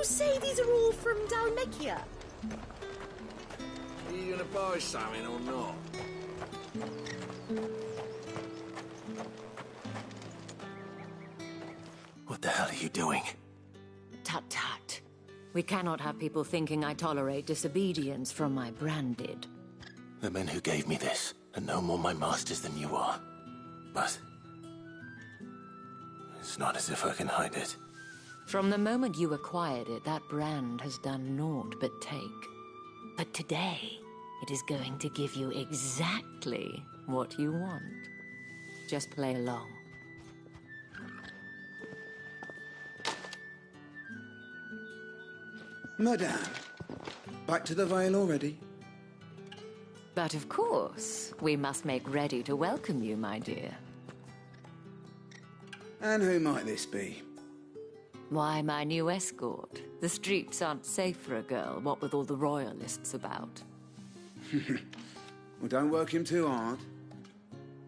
say these are all from Dalmekia? Are you gonna buy something or not? What the hell are you doing? Tut tut. We cannot have people thinking I tolerate disobedience from my branded. The men who gave me this are no more my masters than you are. But it's not as if I can hide it. From the moment you acquired it, that brand has done naught but take. But today, it is going to give you exactly what you want. Just play along. Madame, back to the Vale already? But of course, we must make ready to welcome you, my dear. And who might this be? Why, my new escort. The streets aren't safe for a girl, what with all the royalists about. Well, don't work him too hard.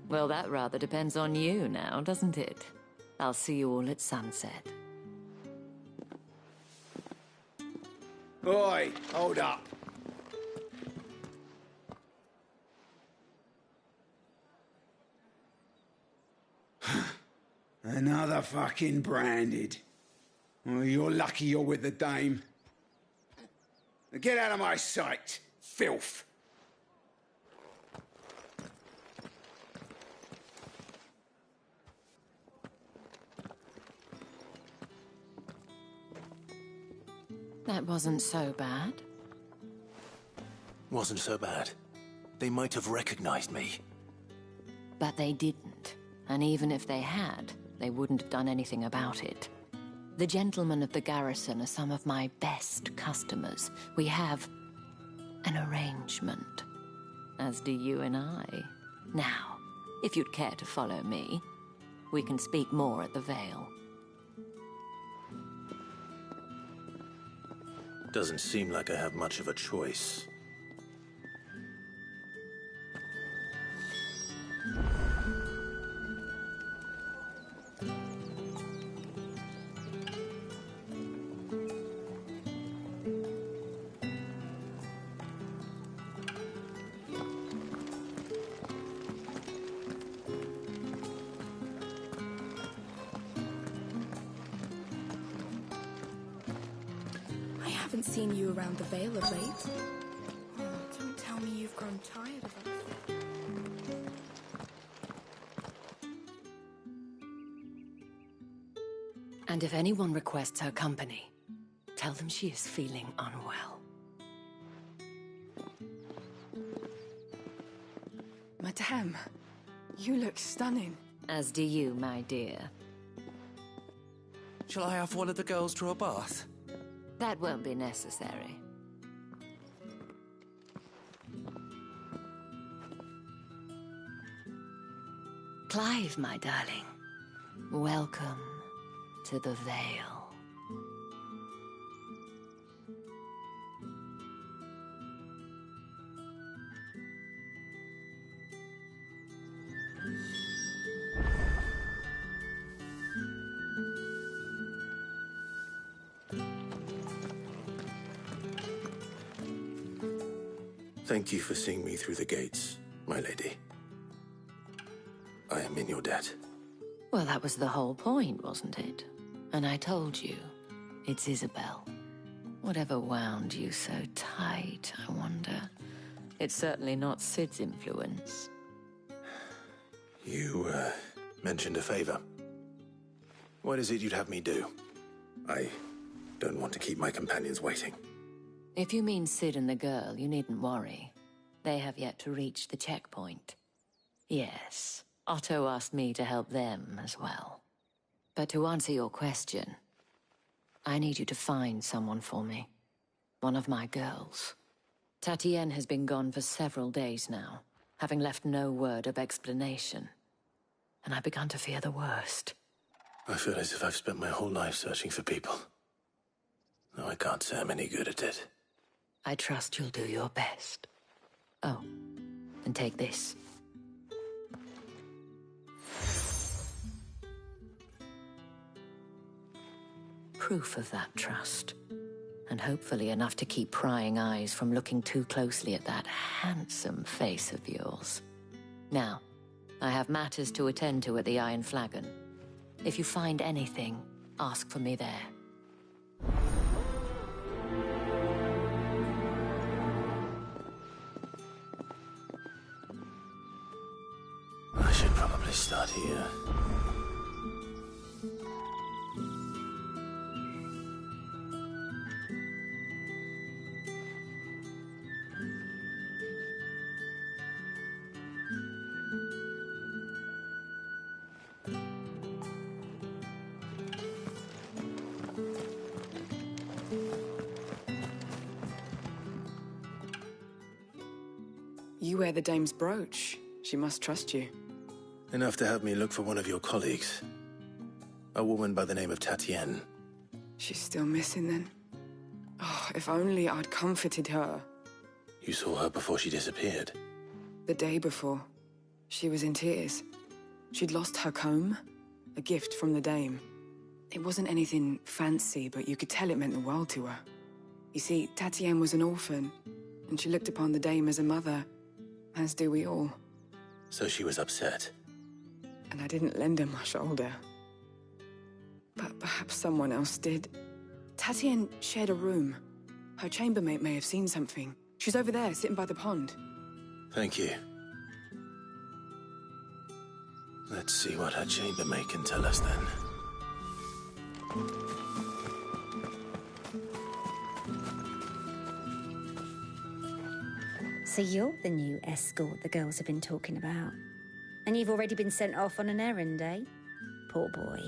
Well, that rather depends on you now, doesn't it? I'll see you all at sunset. Oi, hold up. Another fucking branded. Oh, you're lucky you're with the dame. Now get out of my sight, filth. That wasn't so bad. Wasn't so bad. They might have recognized me. But they didn't. And even if they had, they wouldn't have done anything about it. The gentlemen of the garrison are some of my best customers. We have an arrangement, as do you and I. Now, if you'd care to follow me, we can speak more at the Vale. Doesn't seem like I have much of a choice. I haven't seen you around the Vale of late. Oh, don't tell me you've grown tired of us. And if anyone requests her company, tell them she is feeling unwell. Madame, you look stunning. As do you, my dear. Shall I have one of the girls draw a bath? That won't be necessary. Clive, my darling. Welcome to the Vale. Thank you for seeing me through the gates, my lady. I am in your debt. Well, that was the whole point, wasn't it? And I told you, it's Isabel. Whatever wound you so tight, I wonder. It's certainly not Sid's influence. You, mentioned a favor. What is it you'd have me do? I don't want to keep my companions waiting. If you mean Sid and the girl, you needn't worry. They have yet to reach the checkpoint. Yes, Otto asked me to help them as well. But to answer your question, I need you to find someone for me. One of my girls. Tatienne has been gone for several days now, having left no word of explanation. And I've begun to fear the worst. I feel as if I've spent my whole life searching for people. No, I can't say I'm any good at it. I trust you'll do your best. Oh, and take this. Proof of that trust. and hopefully enough to keep prying eyes from looking too closely at that handsome face of yours. Now, I have matters to attend to at the Iron Flagon. If you find anything, ask for me there. I should probably start here. You wear the dame's brooch. She must trust you. Enough to have me look for one of your colleagues. A woman by the name of Tatienne. She's still missing then. Oh, if only I'd comforted her. You saw her before she disappeared? The day before. She was in tears. She'd lost her comb, a gift from the dame. It wasn't anything fancy, but you could tell it meant the world to her. You see, Tatienne was an orphan, and she looked upon the dame as a mother, as do we all. So she was upset. And I didn't lend her my shoulder. But perhaps someone else did. Tatienne shared a room. Her chambermaid may have seen something. She's over there, sitting by the pond. Thank you. Let's see what her chambermaid can tell us then. So you're the new escort the girls have been talking about. And you've already been sent off on an errand, eh? Poor boy.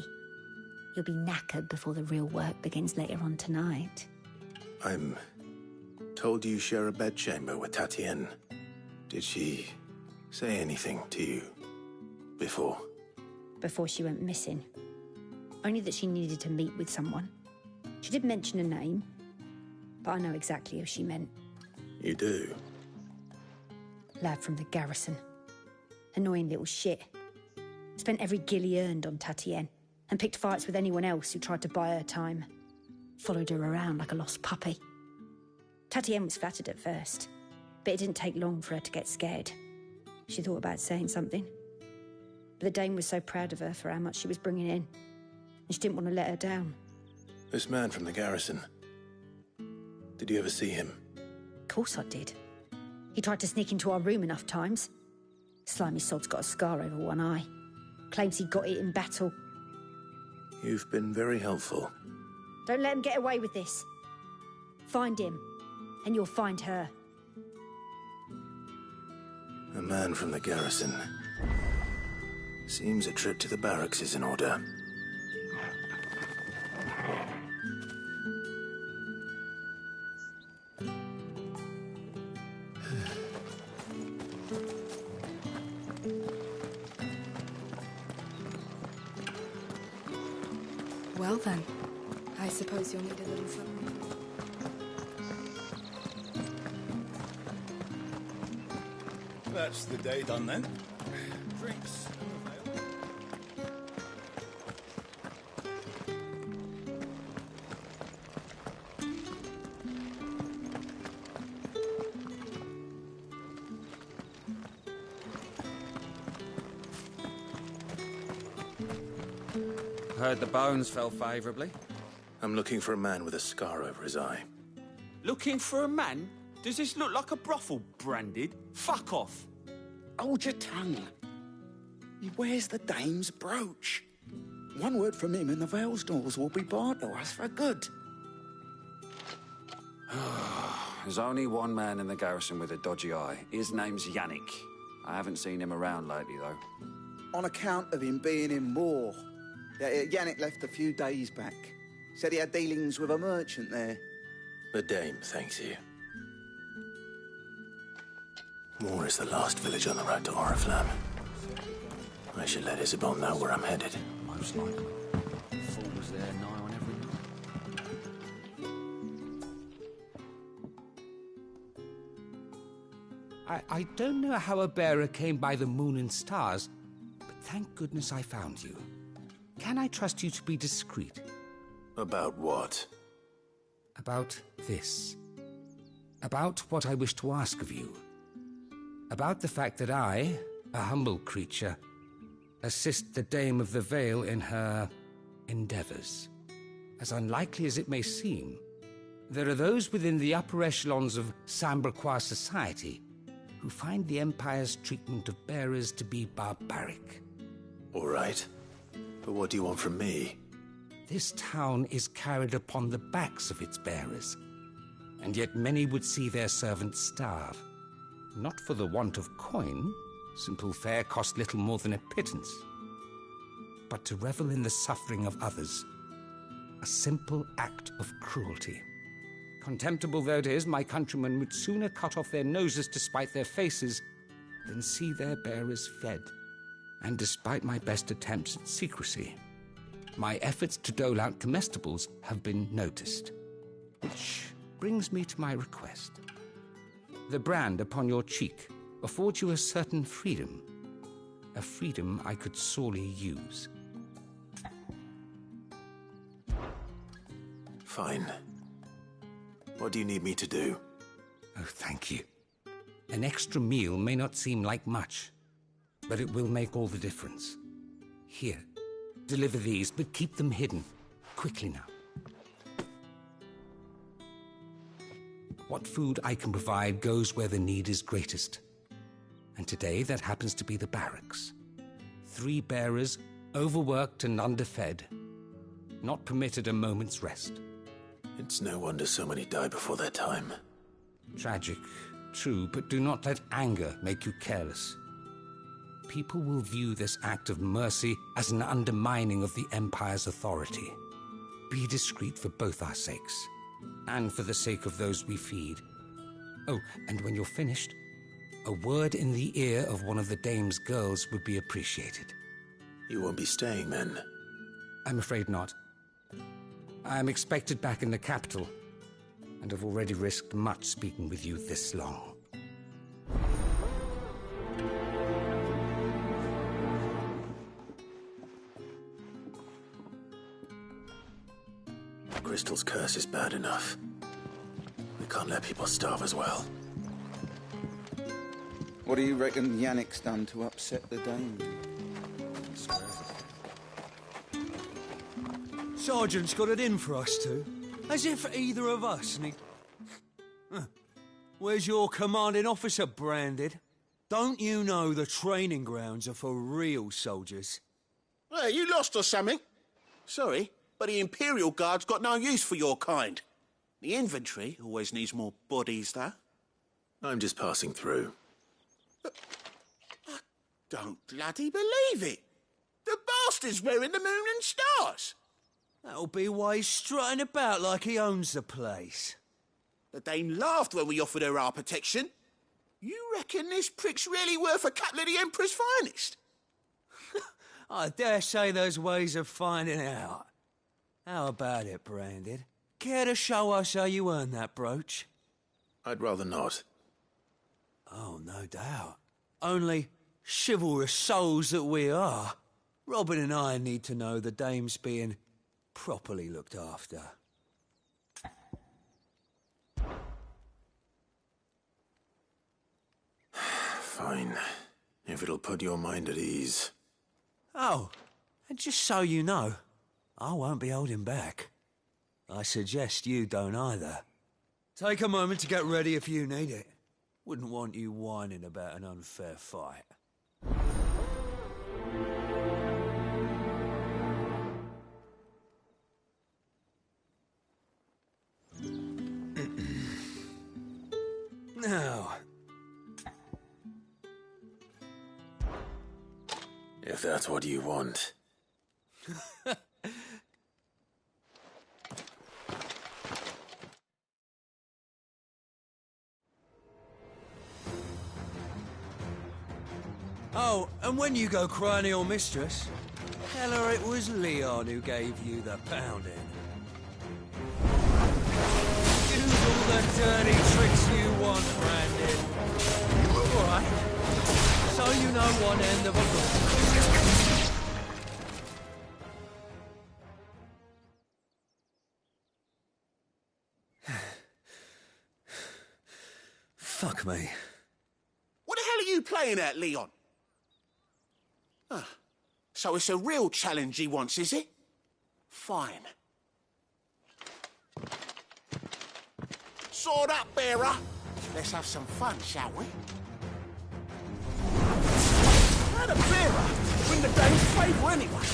You'll be knackered before the real work begins later on tonight. I'm told you share a bedchamber with Tatienne. Did she say anything to you before? Before she went missing. Only that she needed to meet with someone. She did mention a name, but I know exactly who she meant. You do? Lad from the garrison. Annoying little shit. Spent every guil he earned on Tatienne, and picked fights with anyone else who tried to buy her time. Followed her around like a lost puppy. Tatienne was flattered at first, but it didn't take long for her to get scared. She thought about saying something. But the dame was so proud of her for how much she was bringing in, and she didn't want to let her down. This man from the garrison. Did you ever see him? Of course I did. He tried to sneak into our room enough times. Slimy sod's got a scar over one eye. Claims he got it in battle. You've been very helpful. Don't let him get away with this. Find him, and you'll find her. A man from the garrison. Seems a trip to the barracks is in order. Well then, I suppose you'll need a little something. That's the day done then. Drinks. Heard the bones fell favourably. I'm looking for a man with a scar over his eye. Looking for a man? Does this look like a brothel, Branded? Fuck off. Hold your tongue. He wears the dame's brooch. One word from him and the Vale's doors will be barred to us for good. There's only one man in the garrison with a dodgy eye. His name's Yannick. I haven't seen him around lately, though. On account of him being in war. Yeah, Yannick left a few days back. Said he had dealings with a merchant there. The dame thanks you. Moor is the last village on the road to Oriflamme. I should let Isabel know where I'm headed. Most likely. Fool was there nigh on every night. I don't know how a bearer came by the moon and stars, but thank goodness I found you. Can I trust you to be discreet? About what? About this. About what I wish to ask of you. About the fact that I, a humble creature, assist the Dame of the Vale in her endeavors. As unlikely as it may seem, there are those within the upper echelons of Samberquois society who find the Empire's treatment of bearers to be barbaric. All right. But what do you want from me? This town is carried upon the backs of its bearers, and yet many would see their servants starve. Not for the want of coin, simple fare cost little more than a pittance, but to revel in the suffering of others, a simple act of cruelty. Contemptible though it is, my countrymen would sooner cut off their noses to spite their faces than see their bearers fed. And despite my best attempts at secrecy, my efforts to dole out comestibles have been noticed. Which brings me to my request. The brand upon your cheek affords you a certain freedom. A freedom I could sorely use. Fine. What do you need me to do? Oh, thank you. An extra meal may not seem like much, but it will make all the difference. Here, deliver these, but keep them hidden. Quickly now. What food I can provide goes where the need is greatest. And today, that happens to be the barracks. 3 bearers, overworked and underfed, not permitted a moment's rest. It's no wonder so many die before their time. Tragic, true, but do not let anger make you careless. People will view this act of mercy as an undermining of the Empire's authority. Be discreet for both our sakes, and for the sake of those we feed. Oh, and when you're finished, a word in the ear of one of the Dame's girls would be appreciated. You won't be staying, then? I'm afraid not. I am expected back in the capital, and have already risked much speaking with you this long. Crystal's curse is bad enough. We can't let people starve as well. What do you reckon Yannick's done to upset the Dame? Sergeant's got it in for us two. As if either of us need... Where's your commanding officer, Branded? Don't you know the training grounds are for real soldiers? Hey, you lost or something? Sorry, but the Imperial Guard's got no use for your kind. The infantry always needs more bodies, though. I'm just passing through. But I don't bloody believe it. The bastard's wearing the moon and stars. That'll be why he's strutting about like he owns the place. The Dame laughed when we offered her our protection. You reckon this prick's really worth a couple of the Emperor's finest? I dare say there's ways of finding out. How about it, Branded? Care to show us how you earned that brooch? I'd rather not. Oh, no doubt. Only chivalrous souls that we are, Robin and I need to know the Dame's being properly looked after. Fine. If it'll put your mind at ease. Oh, and just so you know, I won't be holding back. I suggest you don't either. Take a moment to get ready if you need it. Wouldn't want you whining about an unfair fight. Now... If that's what you want. Oh, and when you go crying to your mistress, tell her it was Leon who gave you the pounding. Use all the dirty tricks you want, Brandon. All right. So you know one end of a rope. Fuck me. What the hell are you playing at, Leon? Ah, so it's a real challenge he wants, is it? Fine. Sword up, bearer. Let's have some fun, shall we? Had a bearer. Win the Dame's favour anyway.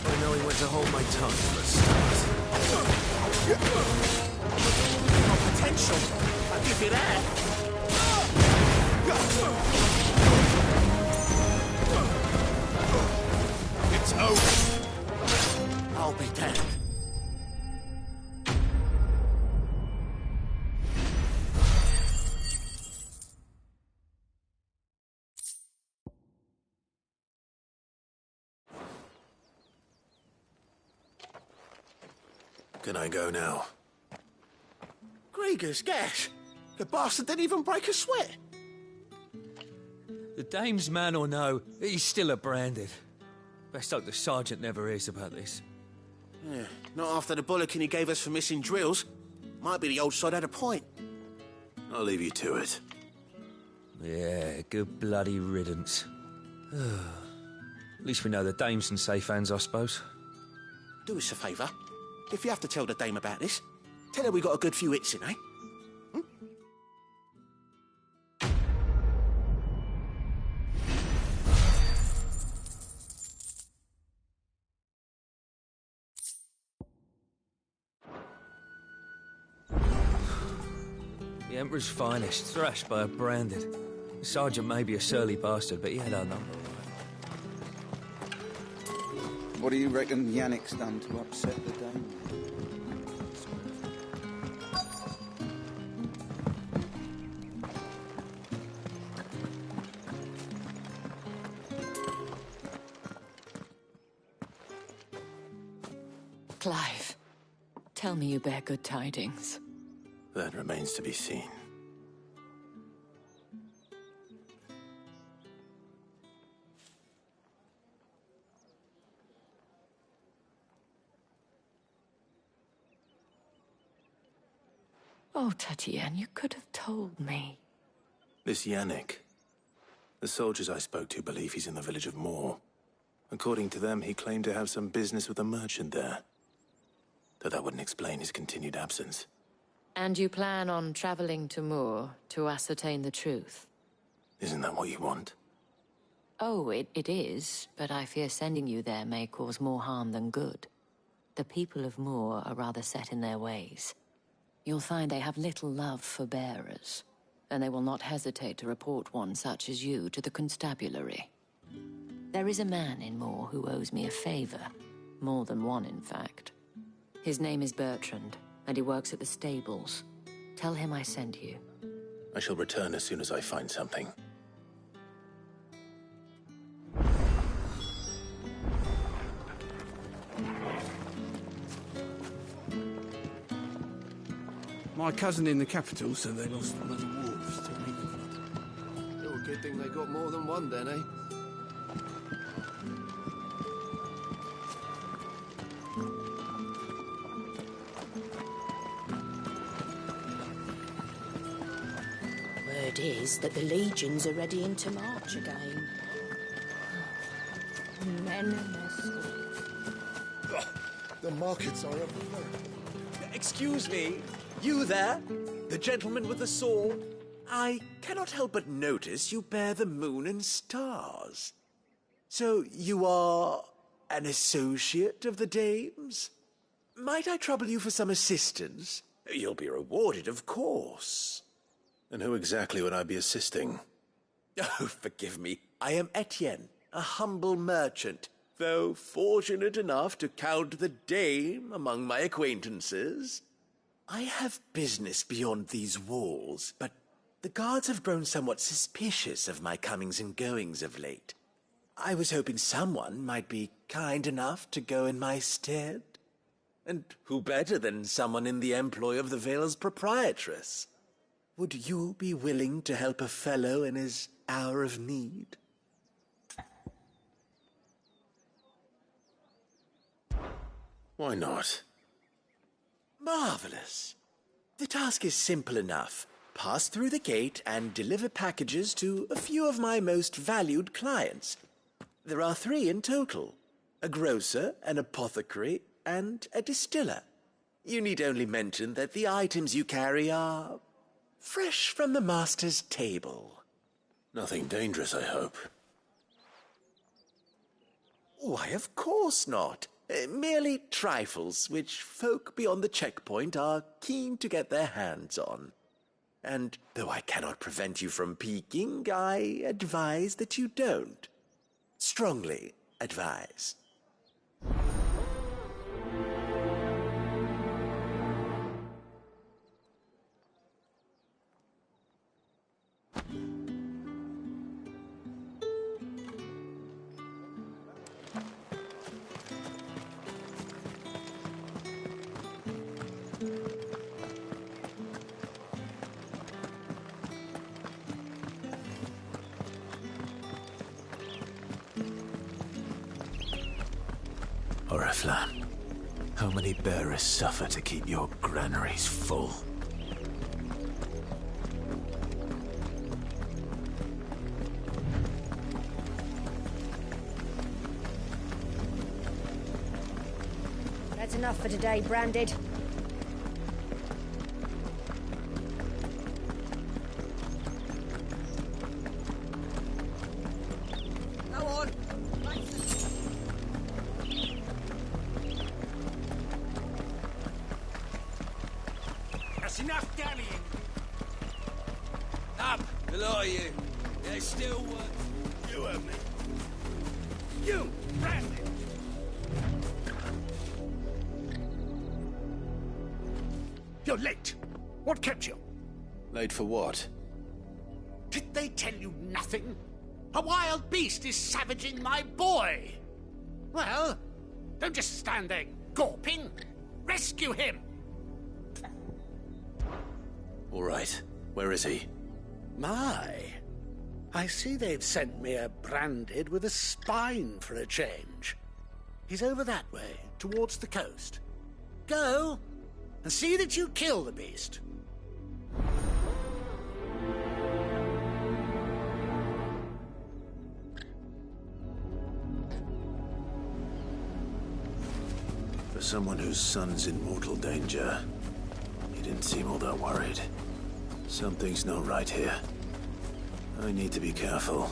I know he went to hold my tongue for a start. Got potential. I'll give you that. It's over. I'll be damned. Can I go now? Grieger's gas. The bastard didn't even break a sweat. The Dame's man or no, he's still a branded. Best hope the sergeant never hears about this. Yeah, not after the bollocking he gave us for missing drills. Might be the old sod had a point. I'll leave you to it. Yeah, good bloody riddance. At least we know the Dame's in safe hands, I suppose. Do us a favour. If you have to tell the Dame about this, tell her we got a good few hits in, eh? The Emperor's finest, thrashed by a branded. The sergeant may be a surly bastard, but he had our number. What do you reckon Yannick's done to upset the Dame? Clive, tell me you bear good tidings. That remains to be seen. Oh, Tatienne, you could have told me. This Yannick. The soldiers I spoke to believe he's in the village of Moor. According to them, he claimed to have some business with a merchant there. Though that wouldn't explain his continued absence. And you plan on traveling to Moor to ascertain the truth? Isn't that what you want? Oh, it is, but I fear sending you there may cause more harm than good. The people of Moor are rather set in their ways. You'll find they have little love for bearers, and they will not hesitate to report one such as you to the constabulary. There is a man in Moor who owes me a favor. More than one, in fact. His name is Bertrand, and he works at the stables. Tell him I sent you. I shall return as soon as I find something. My cousin in the capital said they lost one of the wolves to Ravenford. Oh, good thing they got more than one then, eh? Word is that the legions are ready into march again. Men and their swords. The markets are everywhere. Excuse me, you there? The gentleman with the sword? I cannot help but notice you bear the moon and stars. So you are an associate of the Dame's? Might I trouble you for some assistance? You'll be rewarded, of course. And who exactly would I be assisting? Oh, forgive me. I am Etienne, a humble merchant, though fortunate enough to count the Dame among my acquaintances. I have business beyond these walls, but the guards have grown somewhat suspicious of my comings and goings of late. I was hoping someone might be kind enough to go in my stead. And who better than someone in the employ of the Vale's proprietress? Would you be willing to help a fellow in his hour of need? Why not? Marvelous. The task is simple enough. pass through the gate and deliver packages to a few of my most valued clients. There are 3 in total: a grocer, an apothecary, and a distiller. You need only mention that the items you carry are fresh from the master's table. Nothing dangerous, I hope. Why, of course not. Merely trifles which folk beyond the checkpoint are keen to get their hands on. And though I cannot prevent you from peeking, I advise that you don't. Strongly advise. Oriflamme, how many bearers suffer to keep your granaries full? That's enough for today, Branded. Go on. That's enough dallying. Up, the lot of you. There's still work. You have me. You, Brandon! You're late. What kept you? Late for what? Did they tell you nothing? A wild beast is savaging my boy. Well, don't just stand there gawping. Rescue him. All right. Where is he? My, I see they've sent me a Branded with a spine for a change. He's over that way, towards the coast. Go, and see that you kill the beast. For someone whose son's in mortal danger, he didn't seem all that worried. Something's not right here. I need to be careful.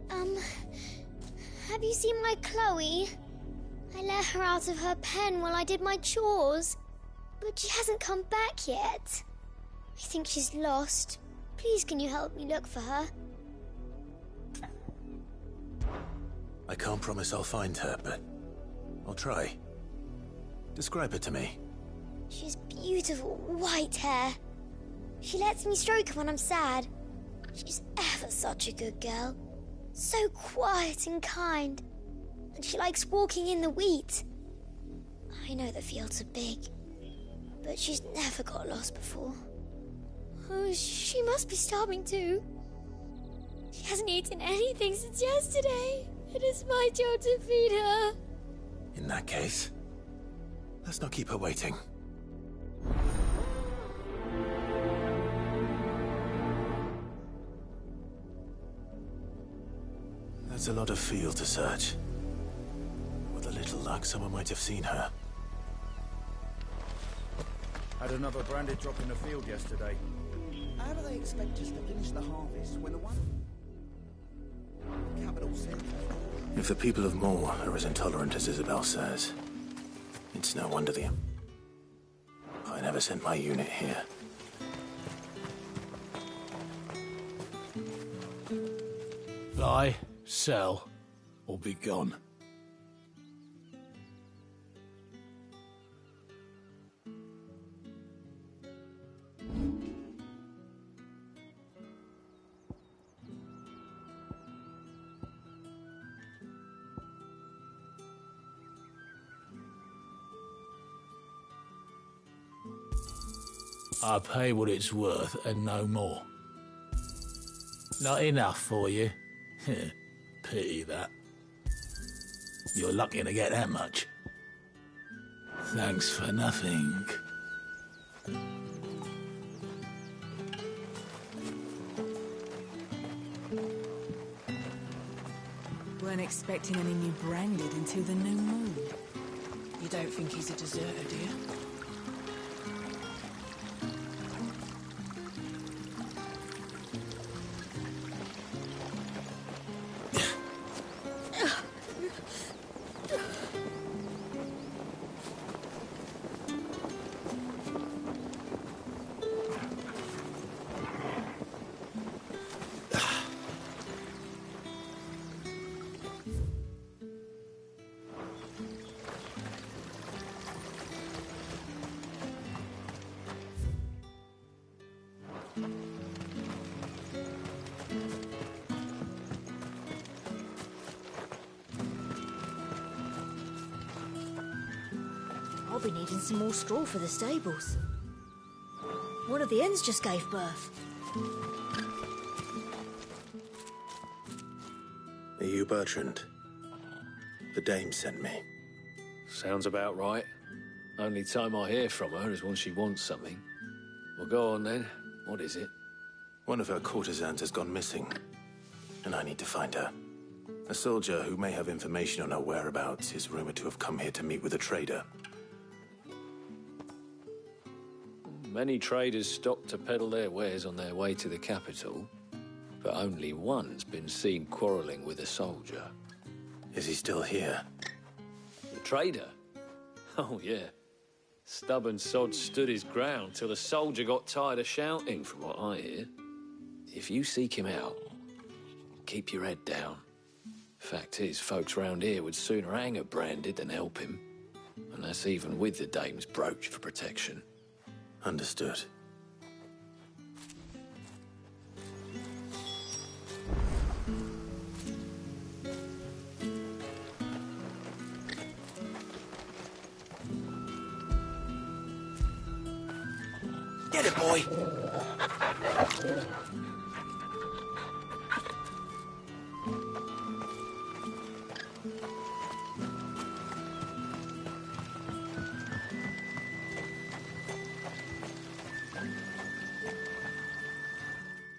Have you seen my Chloe? I let her out of her pen while I did my chores, but she hasn't come back yet. I think she's lost. Please, can you help me look for her? I can't promise I'll find her, but I'll try. Describe her to me. She's beautiful white hair. She lets me stroke her when I'm sad. She's ever such a good girl. So quiet and kind. And she likes walking in the wheat. I know the fields are big, but she's never got lost before. Oh, she must be starving too. She hasn't eaten anything since yesterday. It is my job to feed her. In that case, let's not keep her waiting. That's a lot of field to search. With a little luck, someone might have seen her. Had another Branded drop in the field yesterday. How do they expect us to finish the harvest when the one... capital centre... If the people of Moor are as intolerant as Isabel says, it's no wonder I never sent my unit here. Buy, sell, or be gone. I pay what it's worth and no more. Not enough for you? Pity that. You're lucky to get that much. Thanks for nothing. Weren't expecting any new branded until the new moon. You don't think he's a deserter, do you? I'll be needing some more straw for the stables. One of the hens just gave birth. Are you Bertrand? The dame sent me. Sounds about right. Only time I hear from her is when she wants something. Well, go on then. What is it? One of her courtesans has gone missing, and I need to find her. A soldier who may have information on her whereabouts is rumored to have come here to meet with a trader. Many traders stop to peddle their wares on their way to the capital, but only one's been seen quarrelling with a soldier. Is he still here? The trader? Oh, yeah. Stubborn sod stood his ground till the soldier got tired of shouting, from what I hear. If you seek him out, keep your head down. Fact is, folks round here would sooner hang a branded than help him. And that's even with the dame's brooch for protection. Understood. Get it, boy!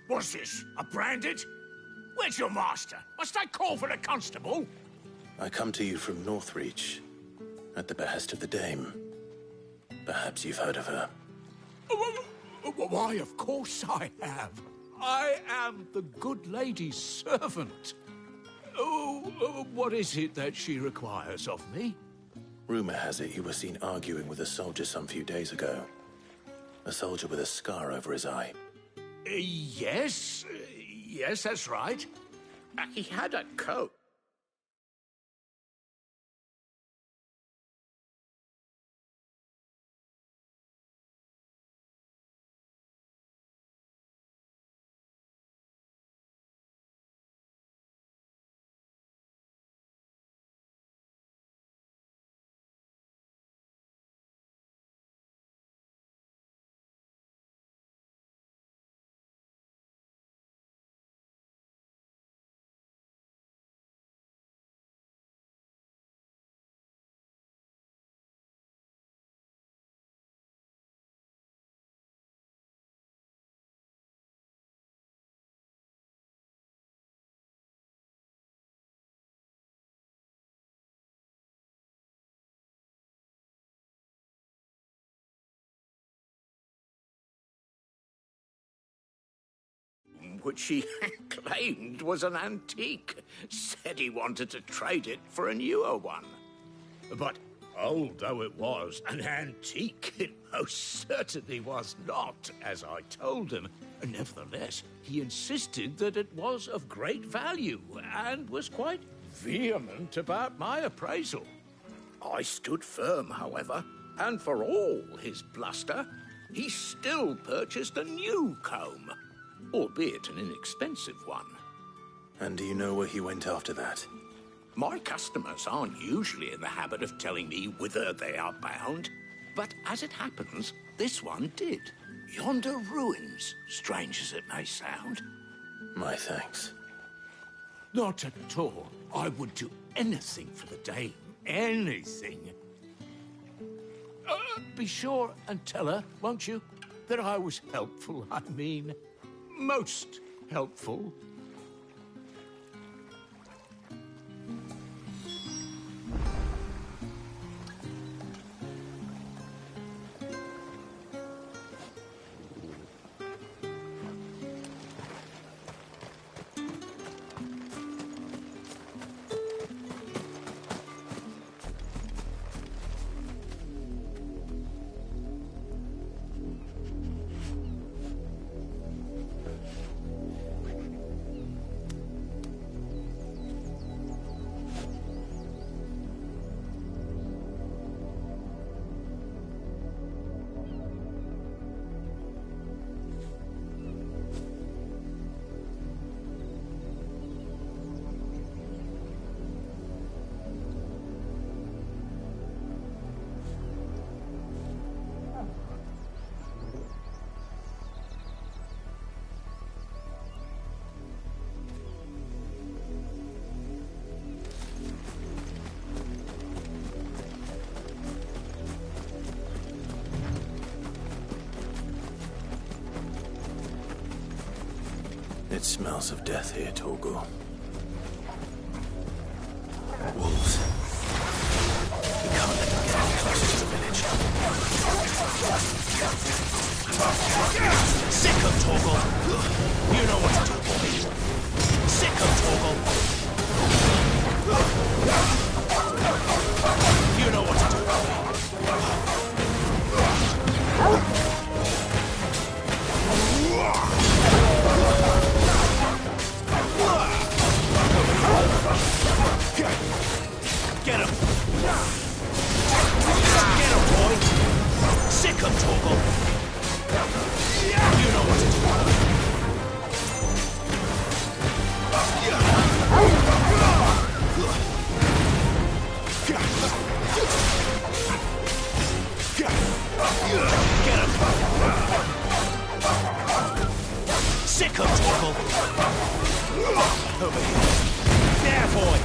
What's this? A branded? Where's your master? Must I call for the constable? I come to you from Northreach, at the behest of the dame. Perhaps you've heard of her. Why, of course I have. I am the good lady's servant. What is it that she requires of me? Rumor has it you were seen arguing with a soldier some few days ago. A soldier with a scar over his eye. Yes, that's right. He had a coat. Which he claimed was an antique. Said he wanted to trade it for a newer one. But old though it was, an antique it most certainly was not, as I told him. Nevertheless, he insisted that it was of great value, and was quite vehement about my appraisal. I stood firm, however, and for all his bluster, he still purchased a new comb. Albeit an inexpensive one. And do you know where he went after that? My customers aren't usually in the habit of telling me whither they are bound, but as it happens, this one did. Yonder ruins, strange as it may sound. My thanks. Not at all. I would do anything for the dame. Anything. Be sure and tell her, won't you, that I was helpful. I mean, most helpful. It smells of death here, Torgal. Wolves. We can't let them get any closer to the village. Sick of Torgal! You know what to do for me. Sick of Torgal! You know what to do for me. Get him! Get him, boy! Sick of Torgal! You know what to do. Get him! Sick of Torgal! Over here. There, boy!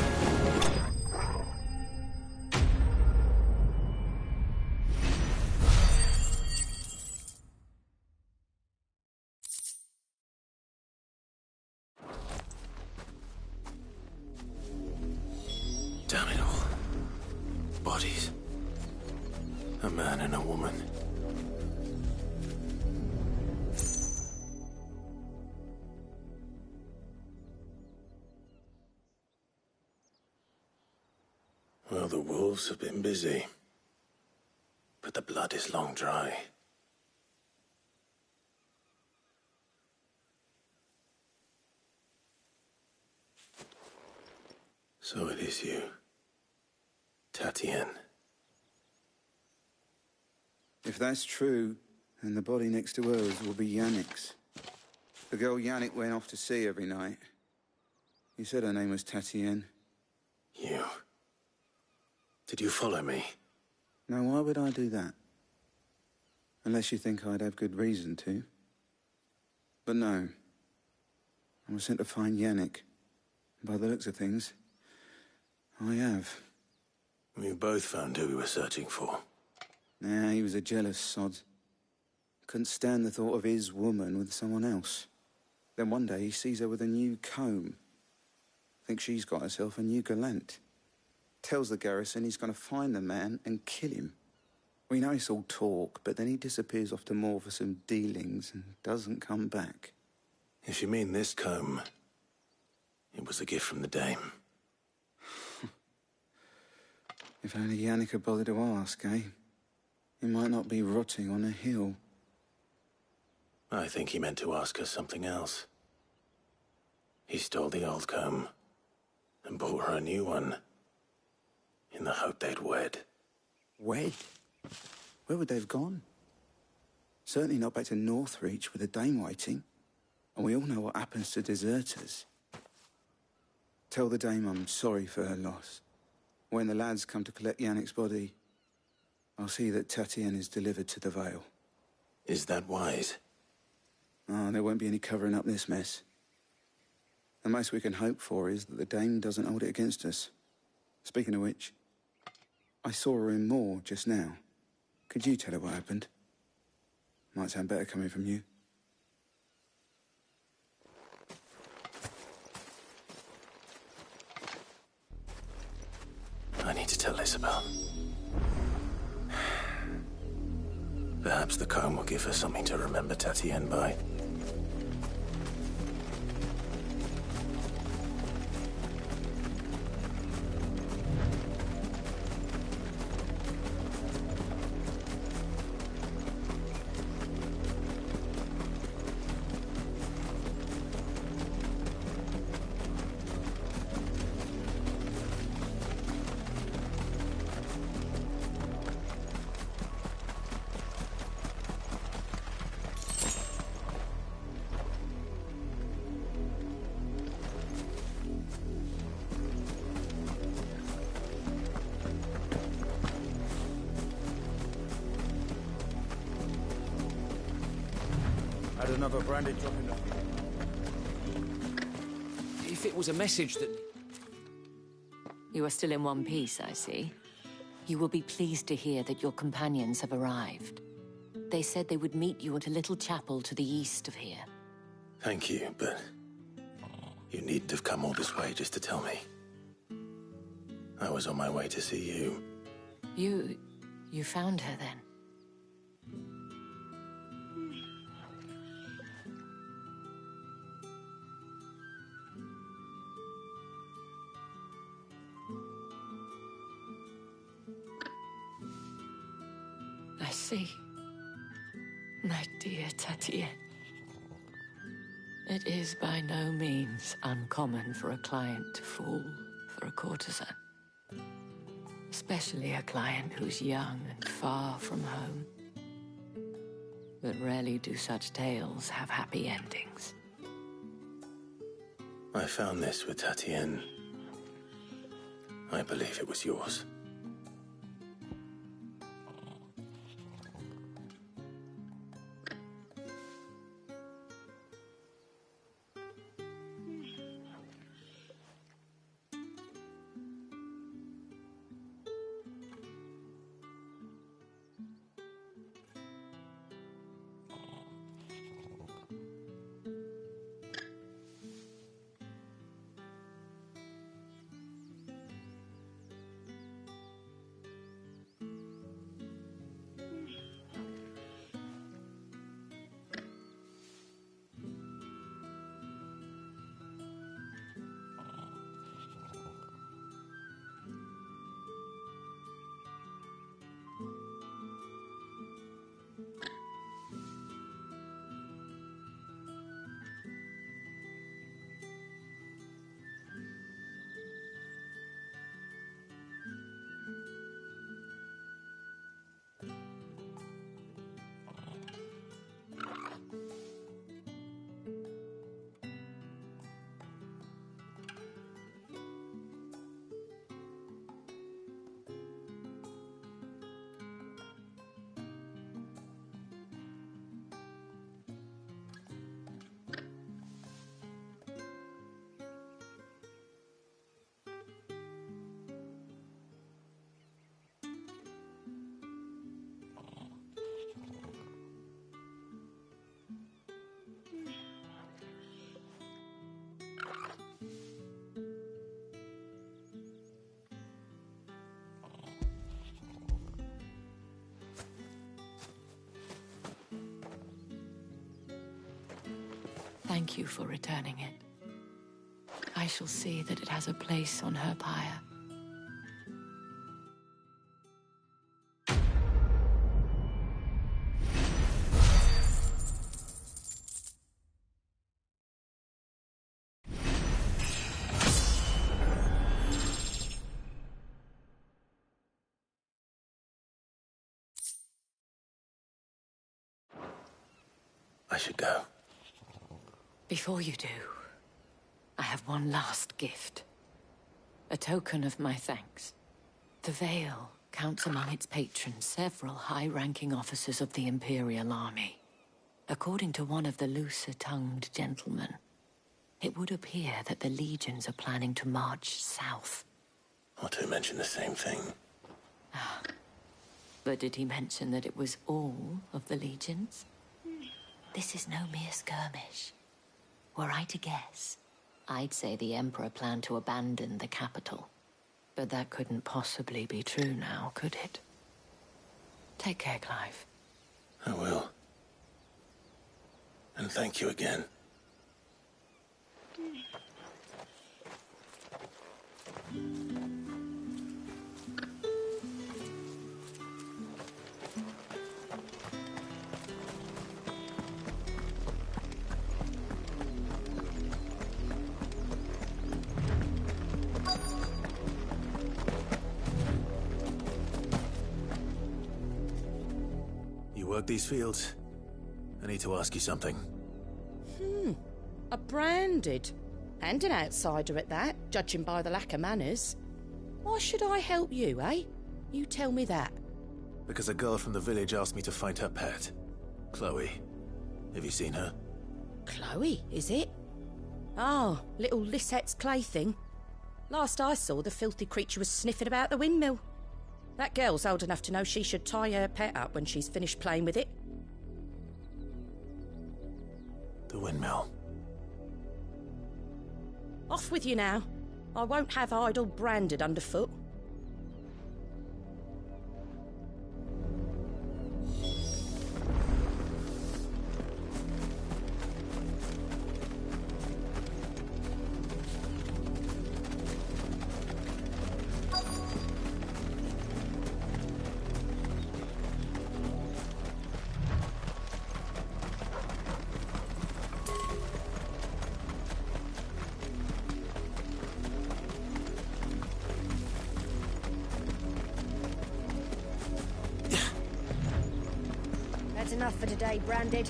Damn it all. Bodies. A man and a woman. Well, the wolves have been busy. But the blood is long dry. So it is you, Tatien. If that's true, then the body next to hers will be Yannick's. The girl Yannick went off to see every night. You said her name was Tatien. You. Did you follow me? Now, why would I do that? Unless you think I'd have good reason to. But no. I was sent to find Yannick. By the looks of things, I have. We both found who we were searching for. Nah, he was a jealous sod. Couldn't stand the thought of his woman with someone else. Then one day he sees her with a new comb. Thinks she's got herself a new gallant. Tells the garrison he's going to find the man and kill him. We know it's all talk, but then he disappears off to Moor for some dealings and doesn't come back. If you mean this comb, it was a gift from the dame. If only Yannick had bothered to ask, eh? He might not be rotting on a hill. I think he meant to ask her something else. He stole the old comb and bought her a new one in the hope they'd wed. Wed? Where would they have gone? Certainly not back to Northreach with a dame waiting. And we all know what happens to deserters. Tell the dame I'm sorry for her loss. When the lads come to collect Yannick's body, I'll see that Tatien is delivered to the Vale. Is that wise? Oh, there won't be any covering up this mess. The most we can hope for is that the dame doesn't hold it against us. Speaking of which, I saw her in Moor just now. Could you tell her what happened? Might sound better coming from you. I need to tell Isabel. Perhaps the comb will give her something to remember Tatienne by. Had another branded drop in the... If it was a message that... You are still in one piece, I see. You will be pleased to hear that your companions have arrived. They said they would meet you at a little chapel to the east of here. Thank you, but you needn't have come all this way just to tell me. I was on my way to see you. You found her then? I see. My dear Tatienne. It is by no means uncommon for a client to fall for a courtesan. Especially a client who's young and far from home. But rarely do such tales have happy endings. I found this with Tatienne. I believe it was yours. Thank you for returning it. I shall see that it has a place on her pyre. I should go. Before you do, I have one last gift. A token of my thanks. The Vale counts among its patrons several high-ranking officers of the Imperial Army. According to one of the looser-tongued gentlemen, it would appear that the legions are planning to march south. Otto mentioned the same thing. The But did he mention that it was all of the legions? This is no mere skirmish. Were I to guess, I'd say the Emperor planned to abandon the capital. But that couldn't possibly be true now, could it? Take care, Clive. I will. And thank you again. You work these fields? I need to ask you something. A branded. And an outsider at that, judging by the lack of manners. Why should I help you, eh? You tell me that. Because a girl from the village asked me to find her pet. Chloe. Have you seen her? Chloe, is it? Oh, little Lisette's plaything. Last I saw, the filthy creature was sniffing about the windmill. That girl's old enough to know she should tie her pet up when she's finished playing with it. The windmill. Off with you now. I won't have idle branded underfoot. That's enough for today, Branded.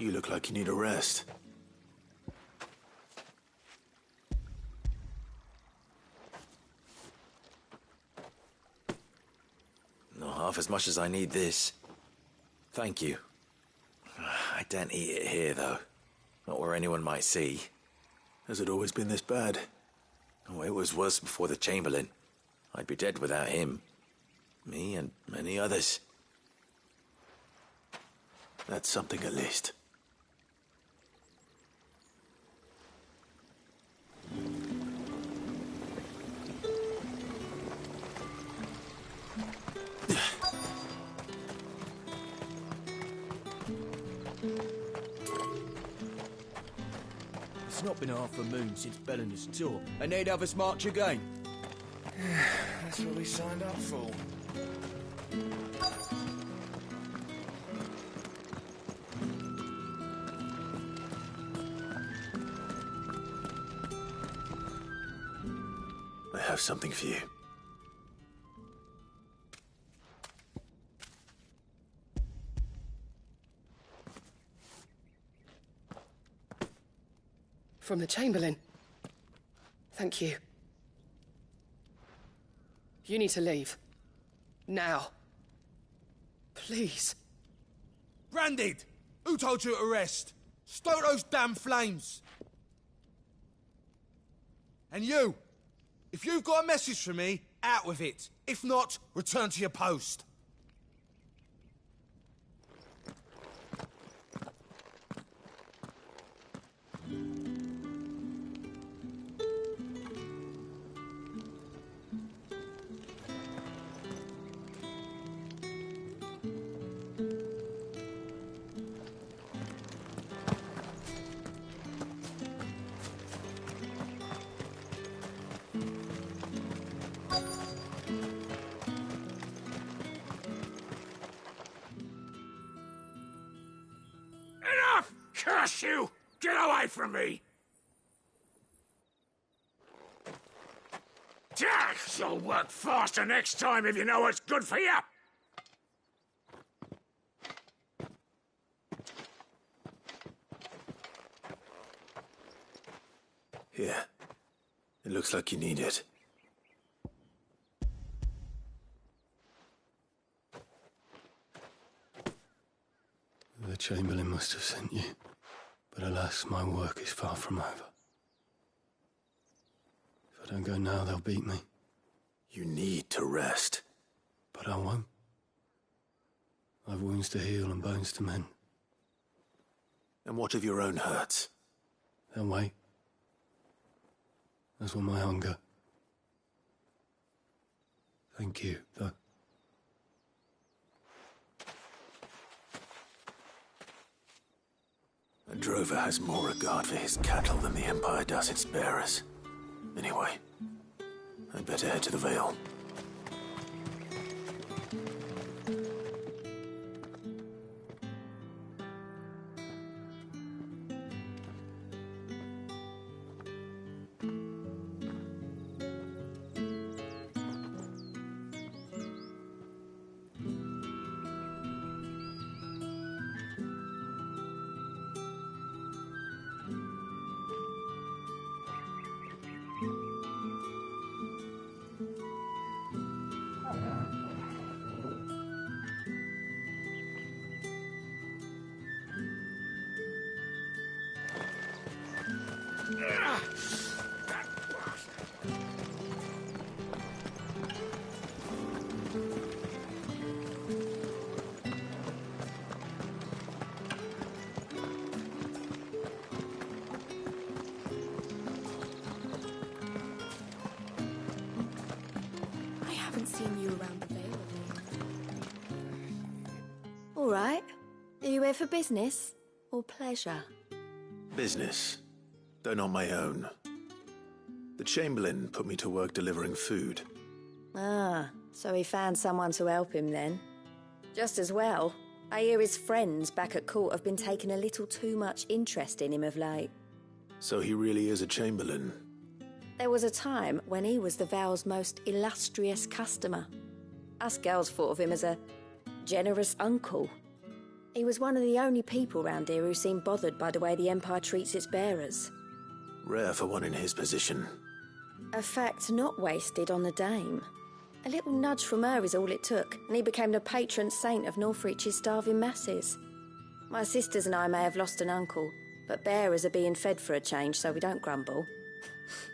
You look like you need a rest. Not half as much as I need this. Thank you. I daren't eat it here, though. Not where anyone might see. Has it always been this bad? Oh, it was worse before the Chamberlain. I'd be dead without him. Me and many others. That's something at least. It's not been half a moon since Bellinger's tour, and they'd have us march again. That's what we signed up for. I have something for you. From the Chamberlain. Thank you. You need to leave. Now. Please. Branded! Who told you to rest? Stoke those damn flames! And you! If you've got a message for me, out with it. If not, return to your post. from me! Jack, you'll work faster next time if you know what's good for you! Here. It looks like you need it. The Chamberlain must have sent you, but alas, my work is far from over. If I don't go now, they'll beat me. You need to rest. But I won't. I've wounds to heal and bones to mend. And what of your own hurts? They'll wait. As will my hunger. Thank you, though. A drover has more regard for his cattle than the Empire does its bearers. Anyway, I'd better head to the Vale. I haven't seen you around the Vale. All right. Are you here for business or pleasure? Business, though not my own. The Chamberlain put me to work delivering food. Ah, so he found someone to help him then. Just as well. I hear his friends back at court have been taking a little too much interest in him of late. So he really is a Chamberlain. There was a time when he was the Vale's most illustrious customer. Us girls thought of him as a generous uncle. He was one of the only people round here who seemed bothered by the way the Empire treats its bearers. Rare for one in his position. A fact not wasted on the Dame. A little nudge from her is all it took, and he became the patron saint of Northreach's starving masses. My sisters and I may have lost an uncle, but bearers are being fed for a change, so we don't grumble.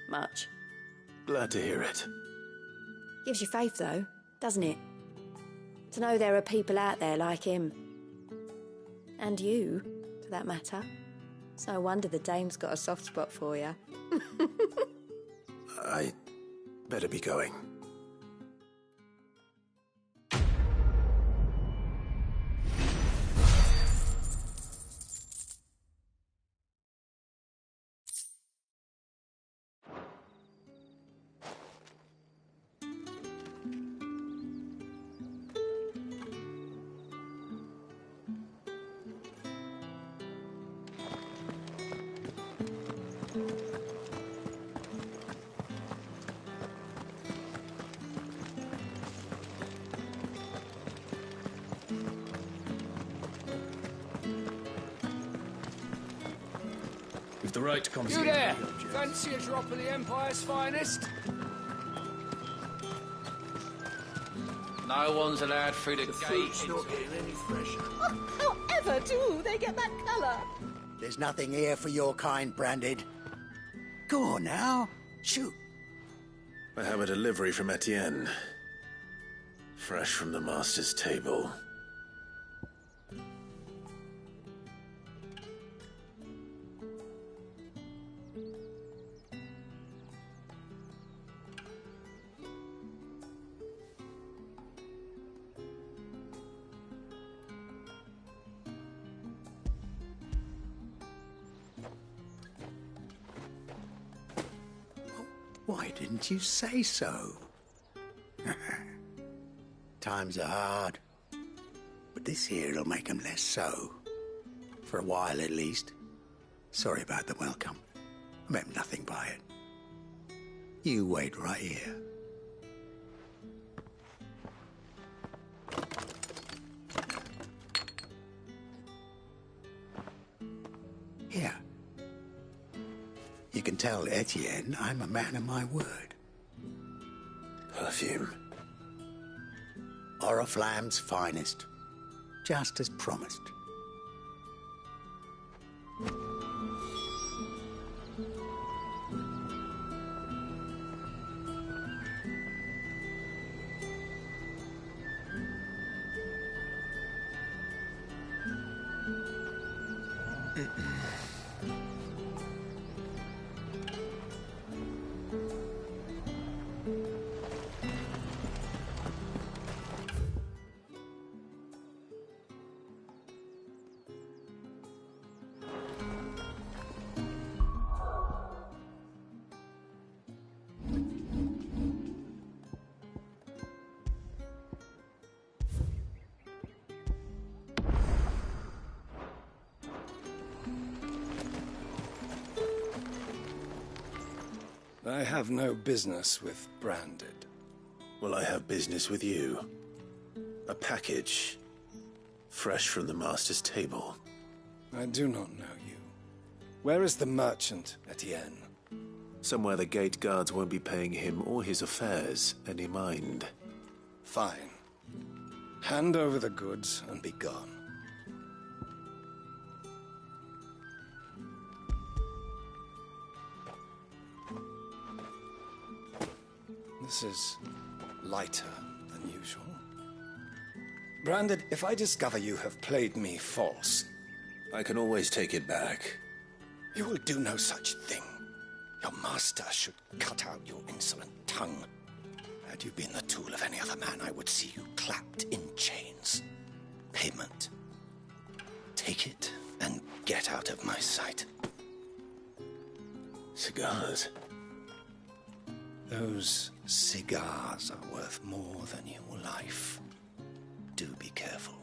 Much. Glad to hear it. Gives you faith, though, doesn't it? To know there are people out there like him. And you, for that matter. It's no wonder the Dame's got a soft spot for you. I better be going. With the right comes You there! Fancy a drop of the Empire's finest? No one's allowed through the gate. Fruit's not getting any fresher. However do they get that colour? There's nothing here for your kind, Branded. Go on now. Shoot. I have a delivery from Etienne. Fresh from the Master's table. Why didn't you say so? Times are hard. But this here'll make 'em less so. For a while, at least. Sorry about the welcome. I meant nothing by it. You wait right here. Here. You can tell Etienne I'm a man of my word. Perfume. Oriflamme's finest. Just as promised. I have no business with Branded. Well, I have business with you. A package. Fresh from the Master's table. I do not know you. Where is the merchant, Etienne? Somewhere the gate guards won't be paying him or his affairs any mind. Fine. Hand over the goods and be gone. This is lighter than usual. Branded, if I discover you have played me false... I can always take it back. You will do no such thing. Your master should cut out your insolent tongue. Had you been the tool of any other man, I would see you clapped in chains. Payment. Take it and get out of my sight. Cigars. Those cigars are worth more than your life. Do be careful.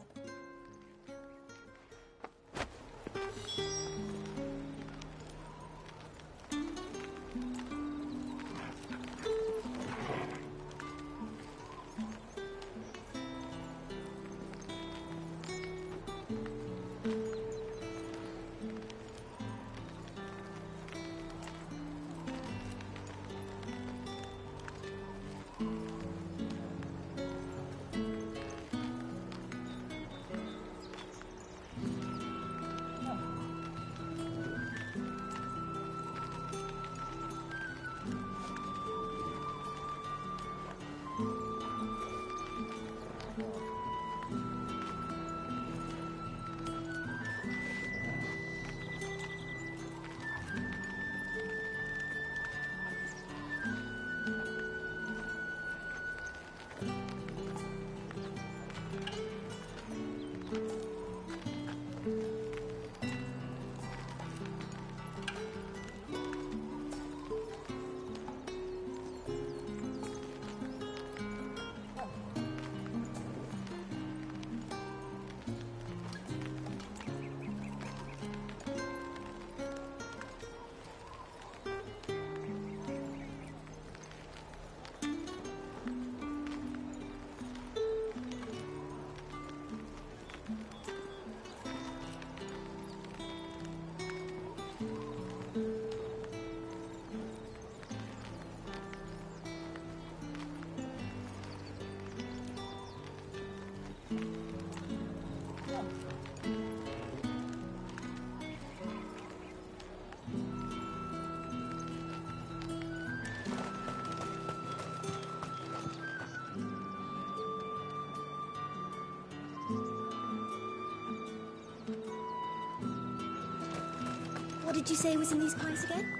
What did you say was in these pies again?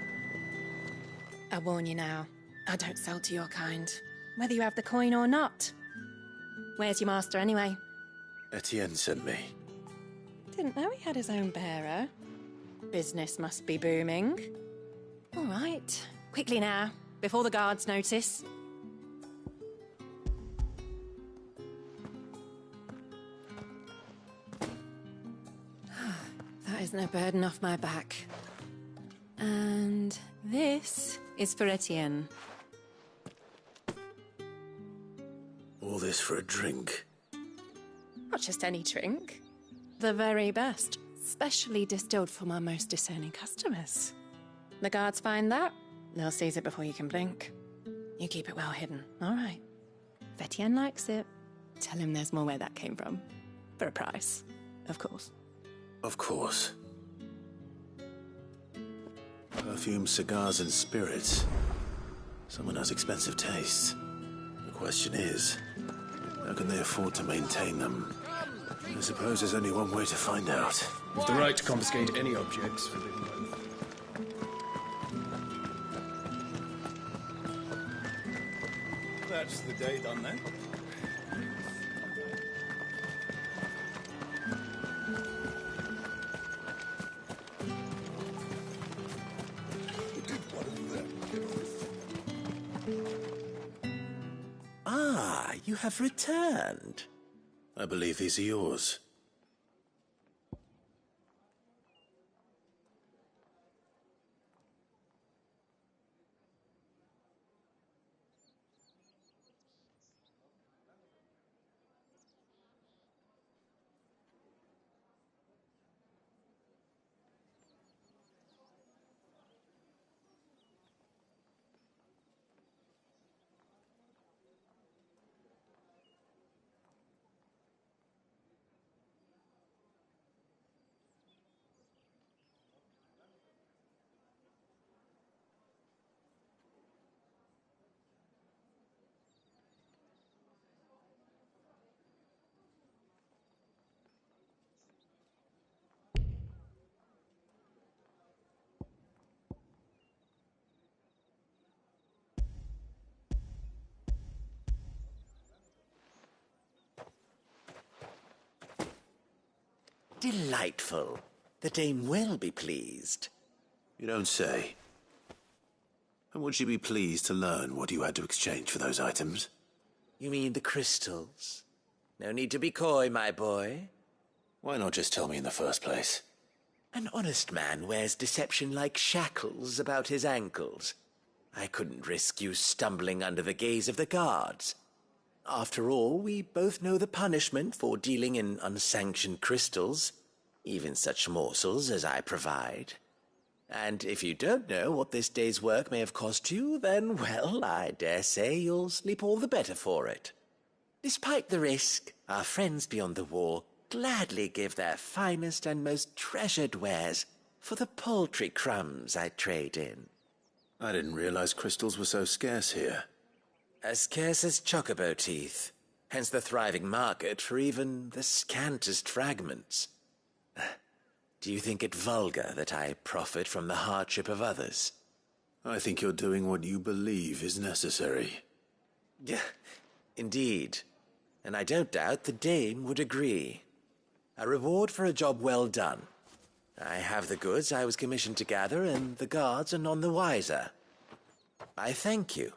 I warn you now, I don't sell to your kind, whether you have the coin or not. Where's your master anyway? Etienne sent me. Didn't know he had his own bearer. Business must be booming. All right, quickly now, before the guards notice. That isn't a burden off my back. And this is for Etienne. All this for a drink. Not just any drink. The very best. Specially distilled for my most discerning customers. The guards find that, they'll seize it before you can blink. You keep it well hidden, all right? If Etienne likes it, tell him there's more where that came from. For a price, of course. Of course. Perfume, cigars, and spirits. Someone has expensive tastes. The question is, how can they afford to maintain them? I suppose there's only one way to find out. With the right to confiscate any objects forbidden by the... That's the day done then. Ah, you have returned. I believe these are yours. Delightful. The dame will be pleased. You don't say. And would she be pleased to learn what you had to exchange for those items? You mean the crystals? No need to be coy, my boy. Why not just tell me in the first place? An honest man wears deception like shackles about his ankles. I couldn't risk you stumbling under the gaze of the guards. After all, we both know the punishment for dealing in unsanctioned crystals, even such morsels as I provide. And if you don't know what this day's work may have cost you, then, well, I dare say you'll sleep all the better for it. Despite the risk, our friends beyond the wall gladly give their finest and most treasured wares for the paltry crumbs I trade in. I didn't realize crystals were so scarce here. As scarce as chocobo teeth, hence the thriving market for even the scantest fragments. Do you think it vulgar that I profit from the hardship of others? I think you're doing what you believe is necessary. Yeah, indeed. And I don't doubt the dame would agree. A reward for a job well done. I have the goods I was commissioned to gather, and the guards are none the wiser. I thank you.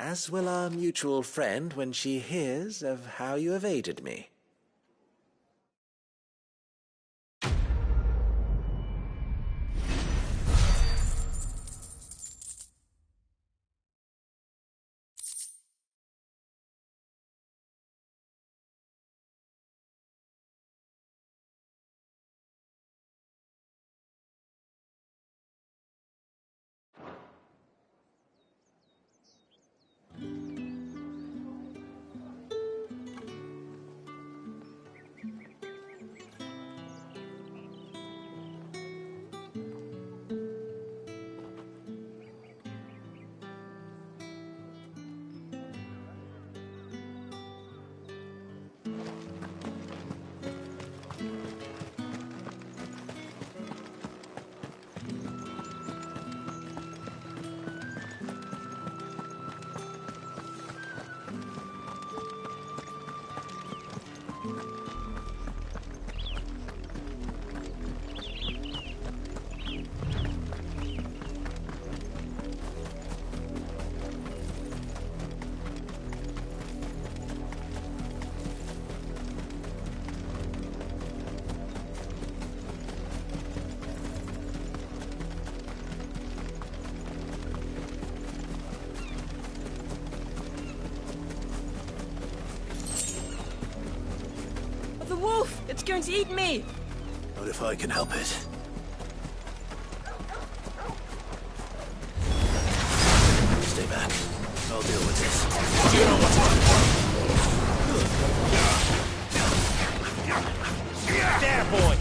As will our mutual friend when she hears of how you have aided me. wolf! It's going to eat me! Not if I can help it. Stay back. I'll deal with this. You know what's There, boy!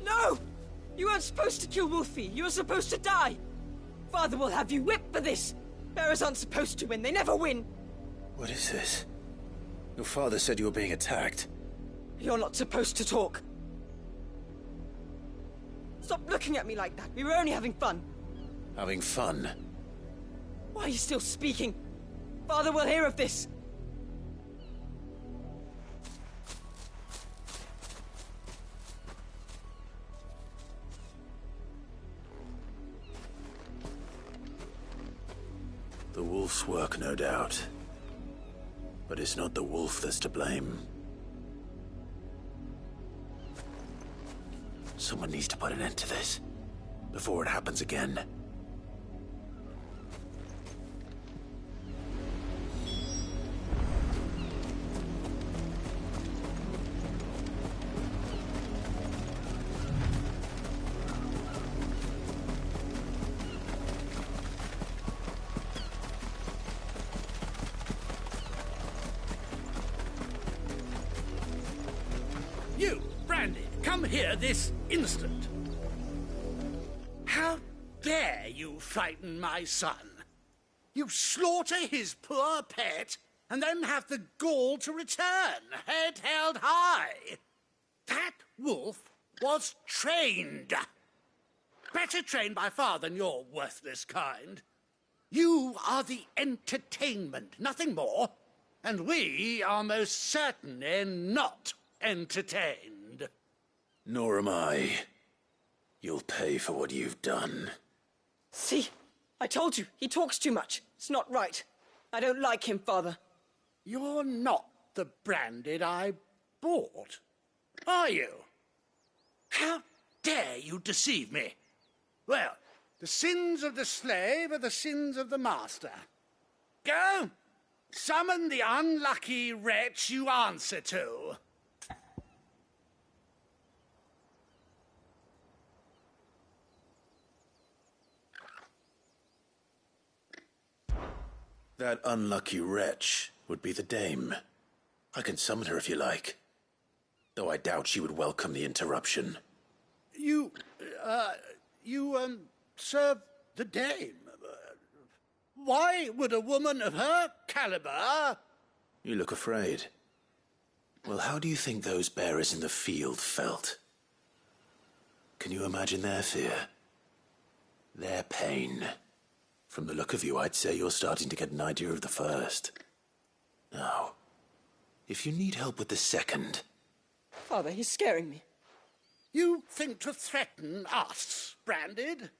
No! You weren't supposed to kill Wolfie. You were supposed to die. Father will have you whipped for this. Bearers aren't supposed to win. They never win. What is this? Your father said you were being attacked. You're not supposed to talk. Stop looking at me like that. We were only having fun. Having fun? Why are you still speaking? Father will hear of this. The wolf's work, no doubt. But it's not the wolf that's to blame. Someone needs to put an end to this, before it happens again. You, Brandy, come here this instant. How dare you frighten my son? You slaughter his poor pet, and then have the gall to return, head held high. That wolf was trained. Better trained by far than your worthless kind. You are the entertainment, nothing more. And we are most certainly not entertained. Nor am I. You'll pay for what you've done. See? I told you, he talks too much. It's not right. I don't like him, Father. You're not the Branded I bought, are you? How dare you deceive me? Well, the sins of the slave are the sins of the master. Go, summon the unlucky wretch you answer to. That unlucky wretch would be the dame. I can summon her if you like. Though I doubt she would welcome the interruption. You serve the dame. Why would a woman of her caliber... You look afraid. Well, how do you think those bearers in the field felt? Can you imagine their fear? Their pain? From the look of you, I'd say you're starting to get an idea of the first. Now, if you need help with the second... Father, he's scaring me. You think to threaten us, Branded?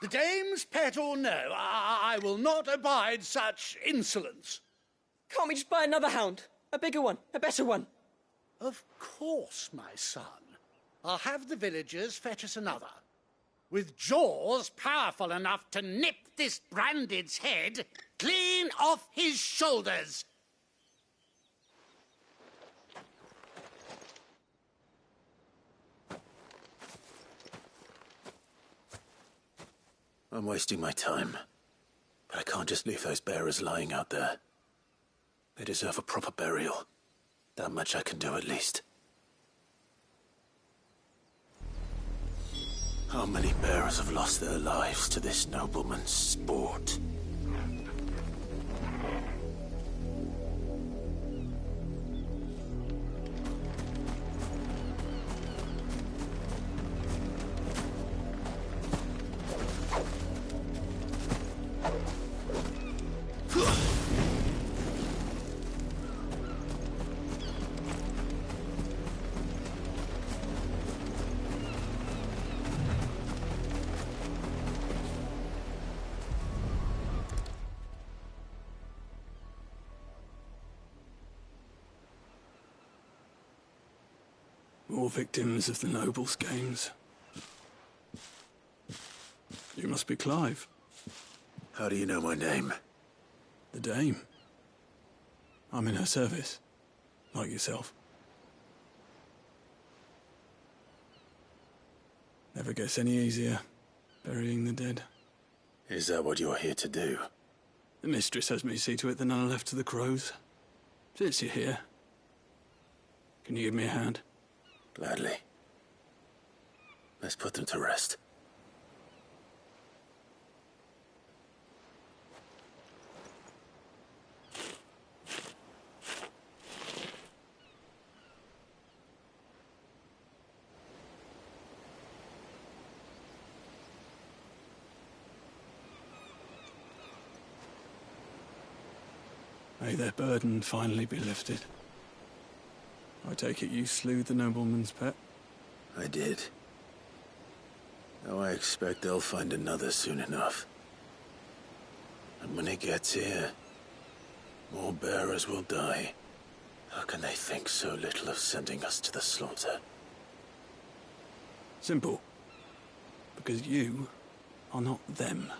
The dame's pet or no, I will not abide such insolence. Can't we just buy another hound? A bigger one, a better one. Of course, my son. I'll have the villagers fetch us another. With jaws powerful enough to nip this Branded's head clean off his shoulders. I'm wasting my time. But I can't just leave those bearers lying out there. They deserve a proper burial. That much I can do at least. How many bearers have lost their lives to this nobleman's sport? More victims of the nobles' games. You must be Clive. How do you know my name? The Dame. I'm in her service, like yourself. Never gets any easier, burying the dead. Is that what you're here to do? The mistress has me see to it that none are left to the crows. Since you're here, can you give me a hand? Gladly. Let's put them to rest. May their burden finally be lifted. I take it you slew the nobleman's pet? I did. Now I expect they'll find another soon enough. And when it gets here, more bearers will die. How can they think so little of sending us to the slaughter? Simple. Because you are not them.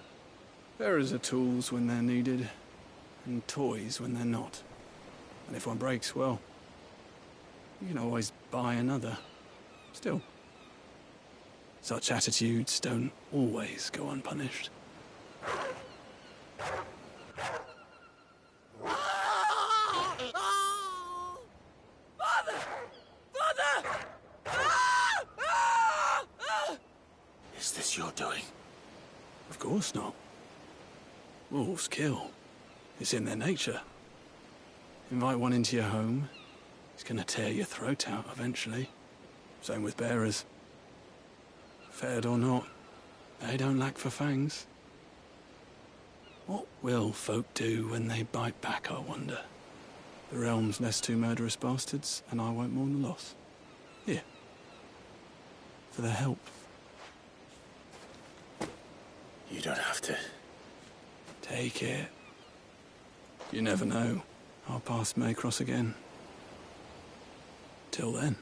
Bearers are tools when they're needed, and toys when they're not. And if one breaks, well, you can always buy another. Still, such attitudes don't always go unpunished. Is this your doing? Of course not. Wolves kill. It's in their nature. Invite one into your home, he's gonna tear your throat out eventually. Same with bearers. Fed or not, they don't lack for fangs. What will folk do when they bite back, I wonder? The realm's less two murderous bastards, and I won't mourn the loss. Here. For their help. You don't have to. Take it. You never know. Our paths may cross again. Till then.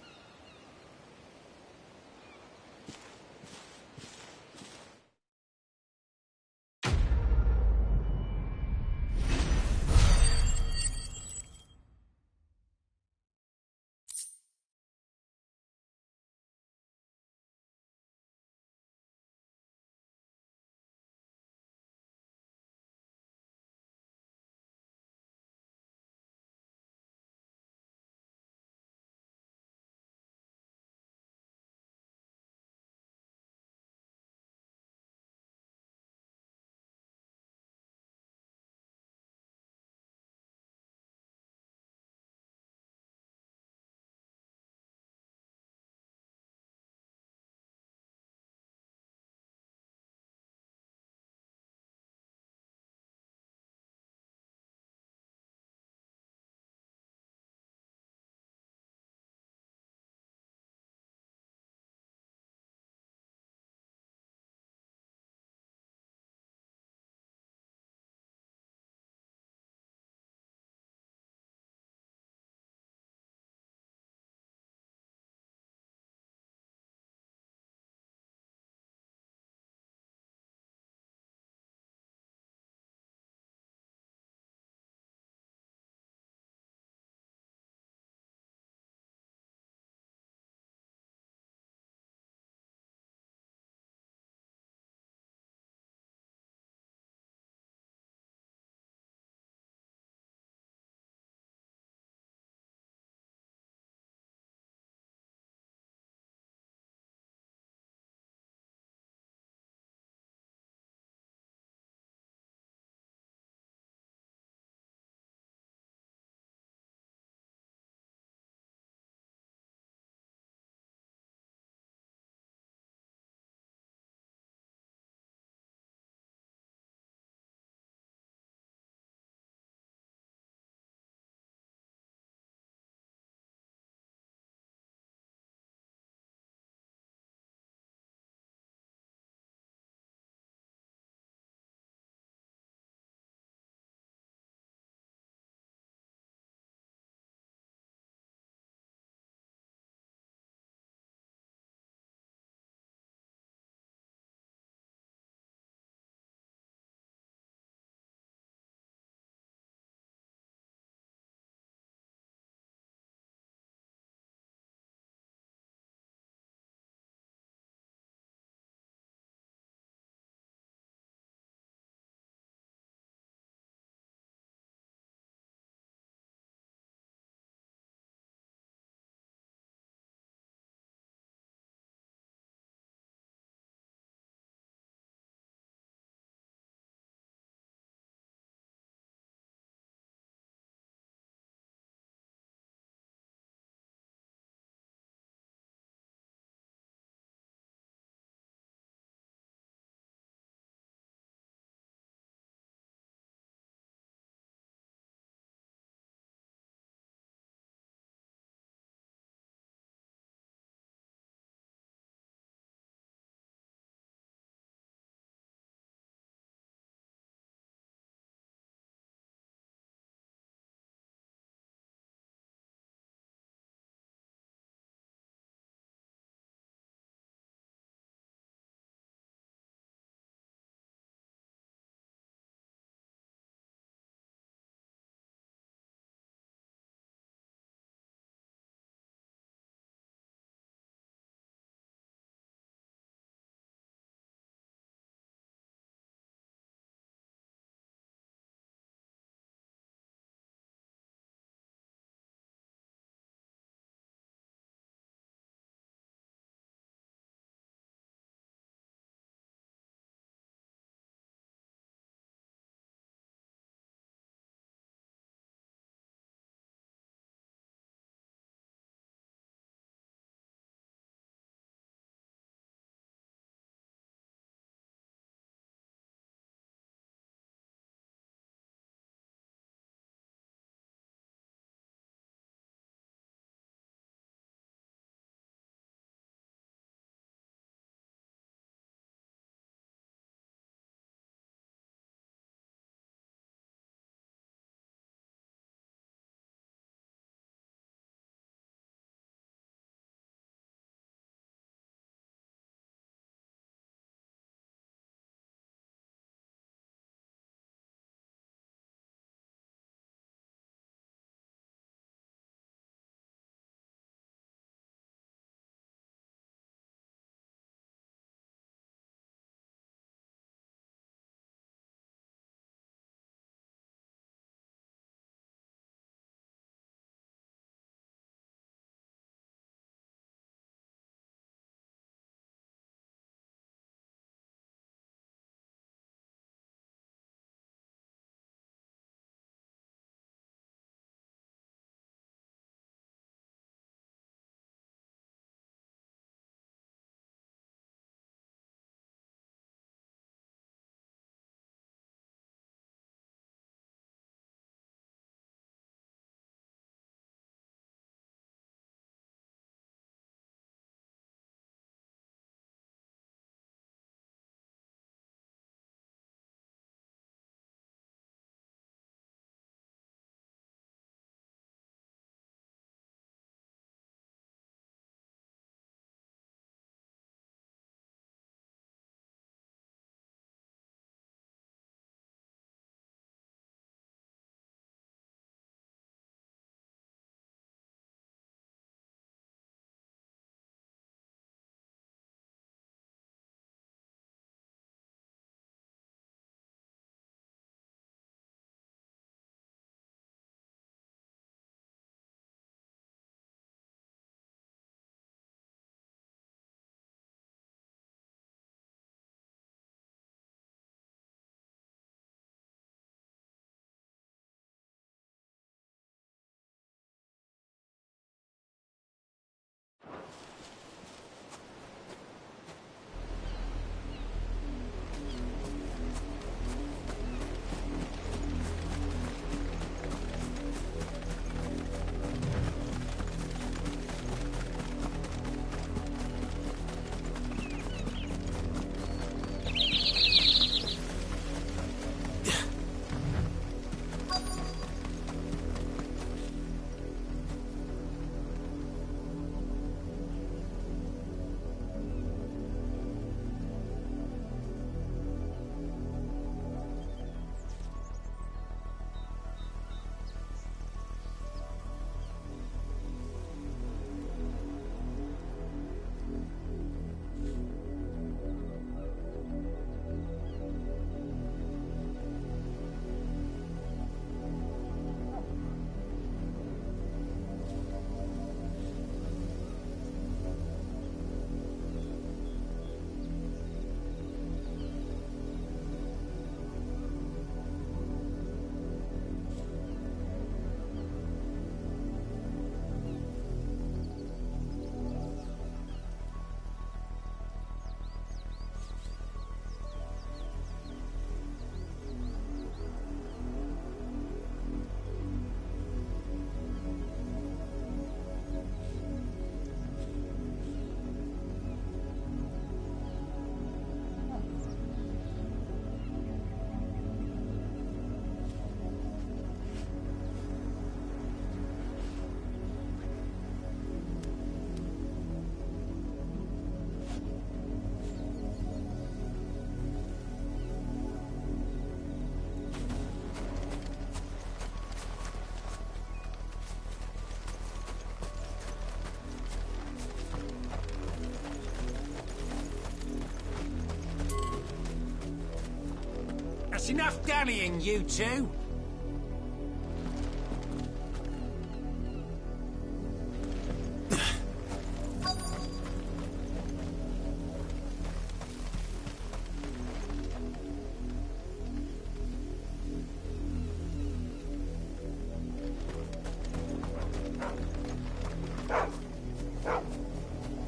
That's enough dallying, you two.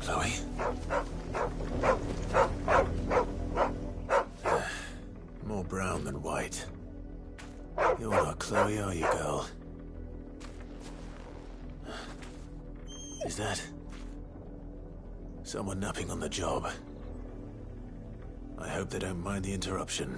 Chloe? More brown than white. You're not Chloe, are you, girl? Is that someone napping on the job? I hope they don't mind the interruption.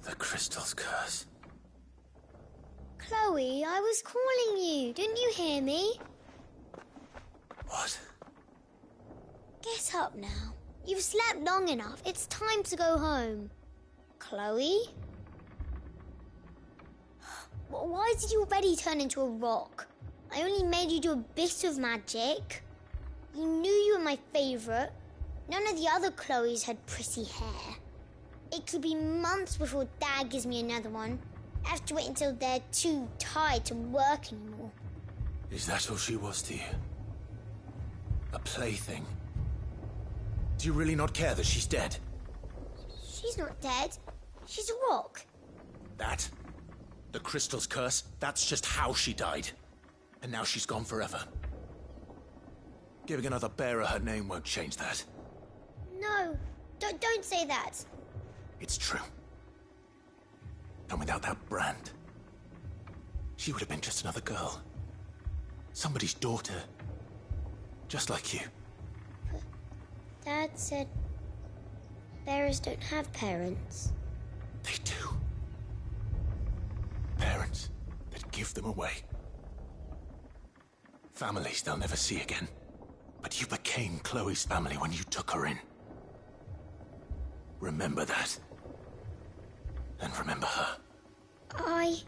The crystal's curse. Chloe, I was calling you. Didn't you hear me? What? Get up now. You've slept long enough. It's time to go home. Chloe? Why did you already turn into a rock? I only made you do a bit of magic. You knew you were my favourite. None of the other Chloes had pretty hair. It could be months before Dad gives me another one. I have to wait until they're too tired to work anymore. Is that all she was to you? A plaything? Do you really not care that she's dead? She's not dead. She's a rock. That? The crystal's curse? That's just how she died. And now she's gone forever. Giving another bearer her name won't change that. No, don't say that. It's true. And without that brand, she would have been just another girl. Somebody's daughter. Just like you. Dad said bearers don't have parents. They do. Parents that give them away. Families they'll never see again. But you became Chloe's family when you took her in. Remember that. And remember her. I...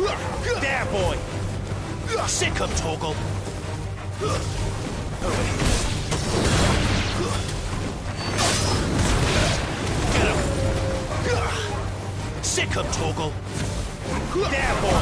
There, boy! Sick him, Torgal! Over here. Get him! Sick him, Torgal! There, boy!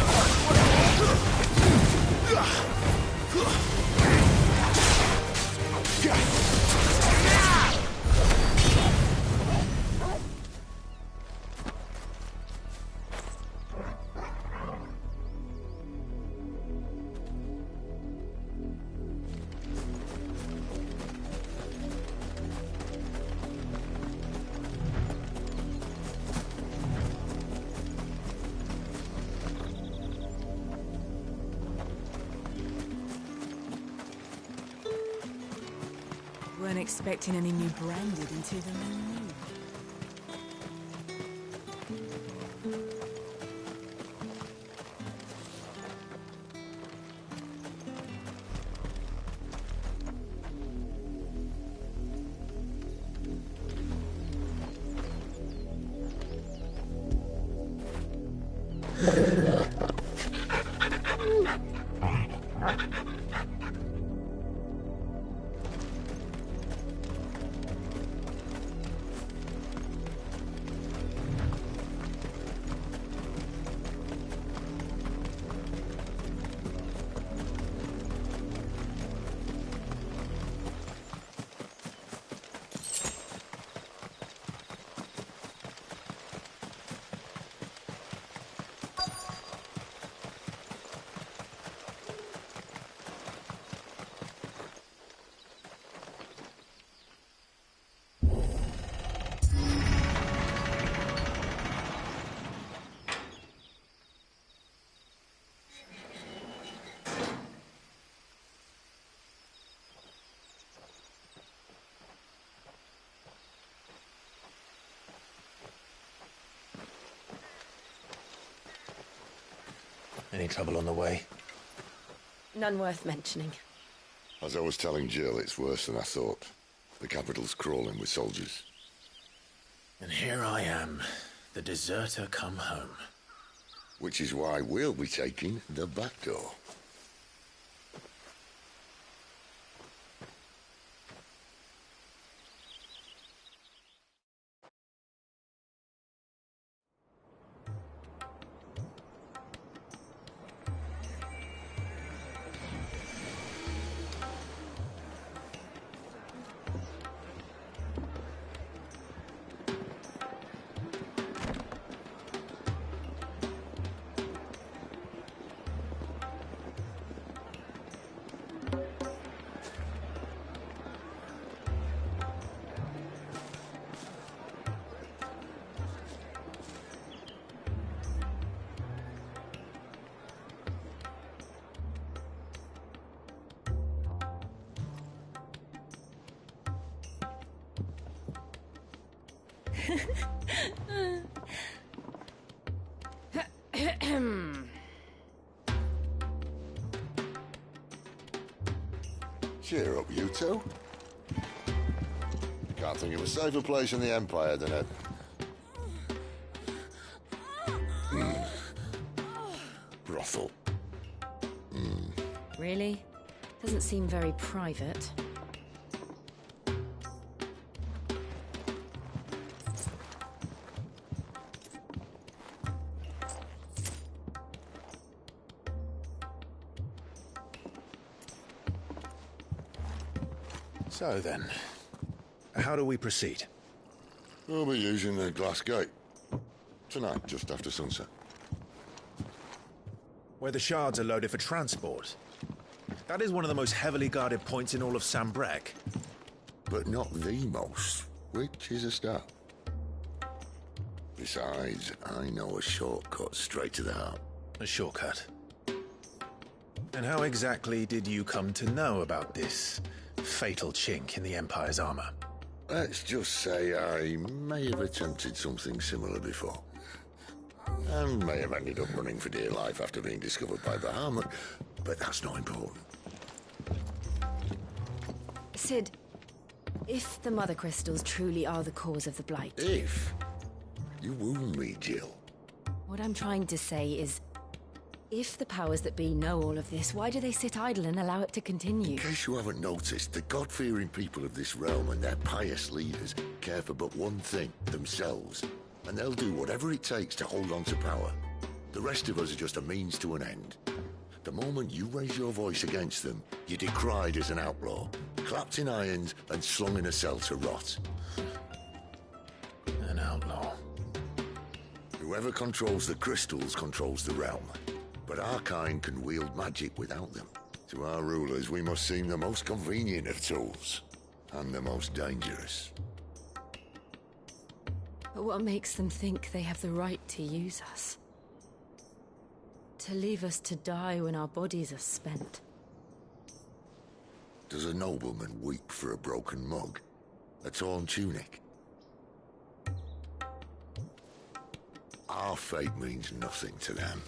Weren't expecting any new branded until the new moon. Any trouble on the way? None worth mentioning. As I was telling Jill, it's worse than I thought. The capital's crawling with soldiers. And here I am, the deserter come home. Which is why we'll be taking the back door. Cheer up, you two. Can't think of a safer place in the Empire than it. Brothel. Really? Doesn't seem very private. So then, how do we proceed? We'll be using the glass gate. Tonight, just after sunset. Where the shards are loaded for transport. That is one of the most heavily guarded points in all of Sambrek. But not the most, which is a start. Besides, I know a shortcut straight to the heart. A shortcut? And how exactly did you come to know about this fatal chink in the Empire's armor? Let's just say I may have attempted something similar before. And may have ended up running for dear life after being discovered by Bahamut, but that's not important. Sid, if the Mother Crystals truly are the cause of the Blight... If? You wound me, Jill. What I'm trying to say is... If the powers that be know all of this, why do they sit idle and allow it to continue? In case you haven't noticed, the God-fearing people of this realm and their pious leaders care for but one thing, themselves. And they'll do whatever it takes to hold on to power. The rest of us are just a means to an end. The moment you raise your voice against them, you're decried as an outlaw, clapped in irons and slung in a cell to rot. An outlaw. Whoever controls the crystals controls the realm. But our kind can wield magic without them. To our rulers, we must seem the most convenient of tools. And the most dangerous. But what makes them think they have the right to use us? To leave us to die when our bodies are spent? Does a nobleman weep for a broken mug? A torn tunic? Our fate means nothing to them.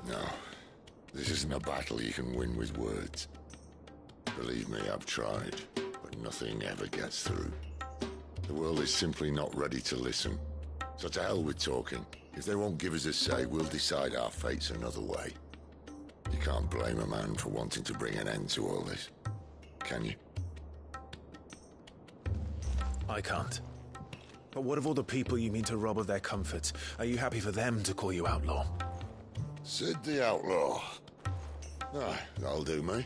No, this isn't a battle you can win with words. Believe me, I've tried, but nothing ever gets through. The world is simply not ready to listen. So to hell with talking. If they won't give us a say, we'll decide our fates another way. You can't blame a man for wanting to bring an end to all this, can you? I can't. But what of all the people you mean to rob of their comforts? Are you happy for them to call you outlaw? Sid the Outlaw. Aye, that'll do me.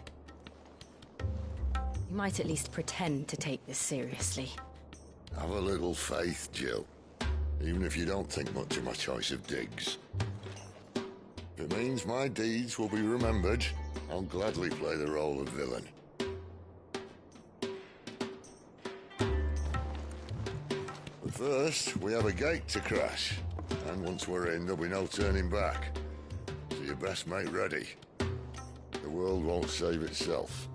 You might at least pretend to take this seriously. Have a little faith, Jill. Even if you don't think much of my choice of digs. If it means my deeds will be remembered, I'll gladly play the role of villain. But first, we have a gate to crash. And once we're in, there'll be no turning back. So you best make ready. The world won't save itself.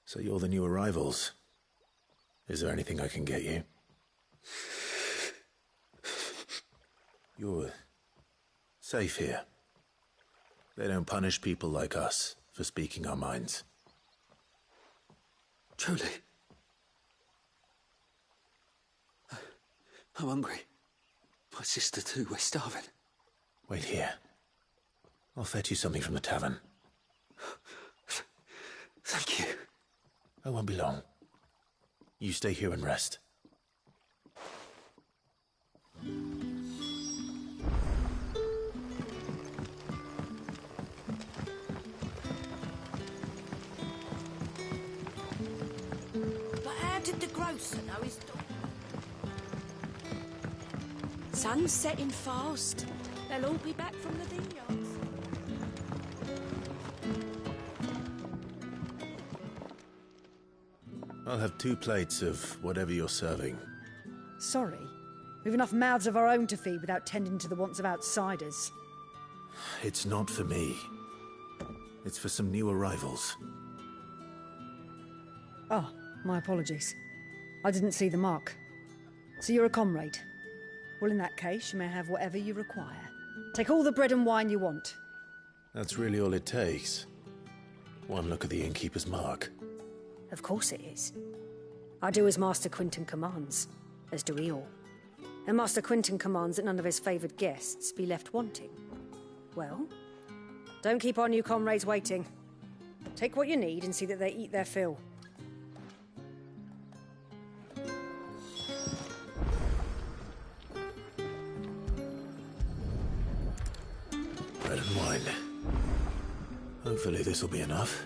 So you're the new arrivals. Is there anything I can get you? You're safe here. They don't punish people like us for speaking our minds. Truly. I'm hungry. My sister too, we're starving. Wait here. I'll fetch you something from the tavern. Thank you. I won't be long. You stay here and rest. But how did the grocer know his dog? Sun's setting fast. They'll all be back from the vineyards. I'll have 2 plates of whatever you're serving. Sorry. We've enough mouths of our own to feed without tending to the wants of outsiders. It's not for me. It's for some new arrivals. Oh, my apologies. I didn't see the mark. So you're a comrade? Well, in that case, you may have whatever you require. Take all the bread and wine you want. That's really all it takes. One look at the innkeeper's mark. Of course it is. I do as Master Quinton commands, as do we all. And Master Quinton commands that none of his favoured guests be left wanting. Well, don't keep our new comrades waiting. Take what you need and see that they eat their fill. Bread and wine. Hopefully this will be enough.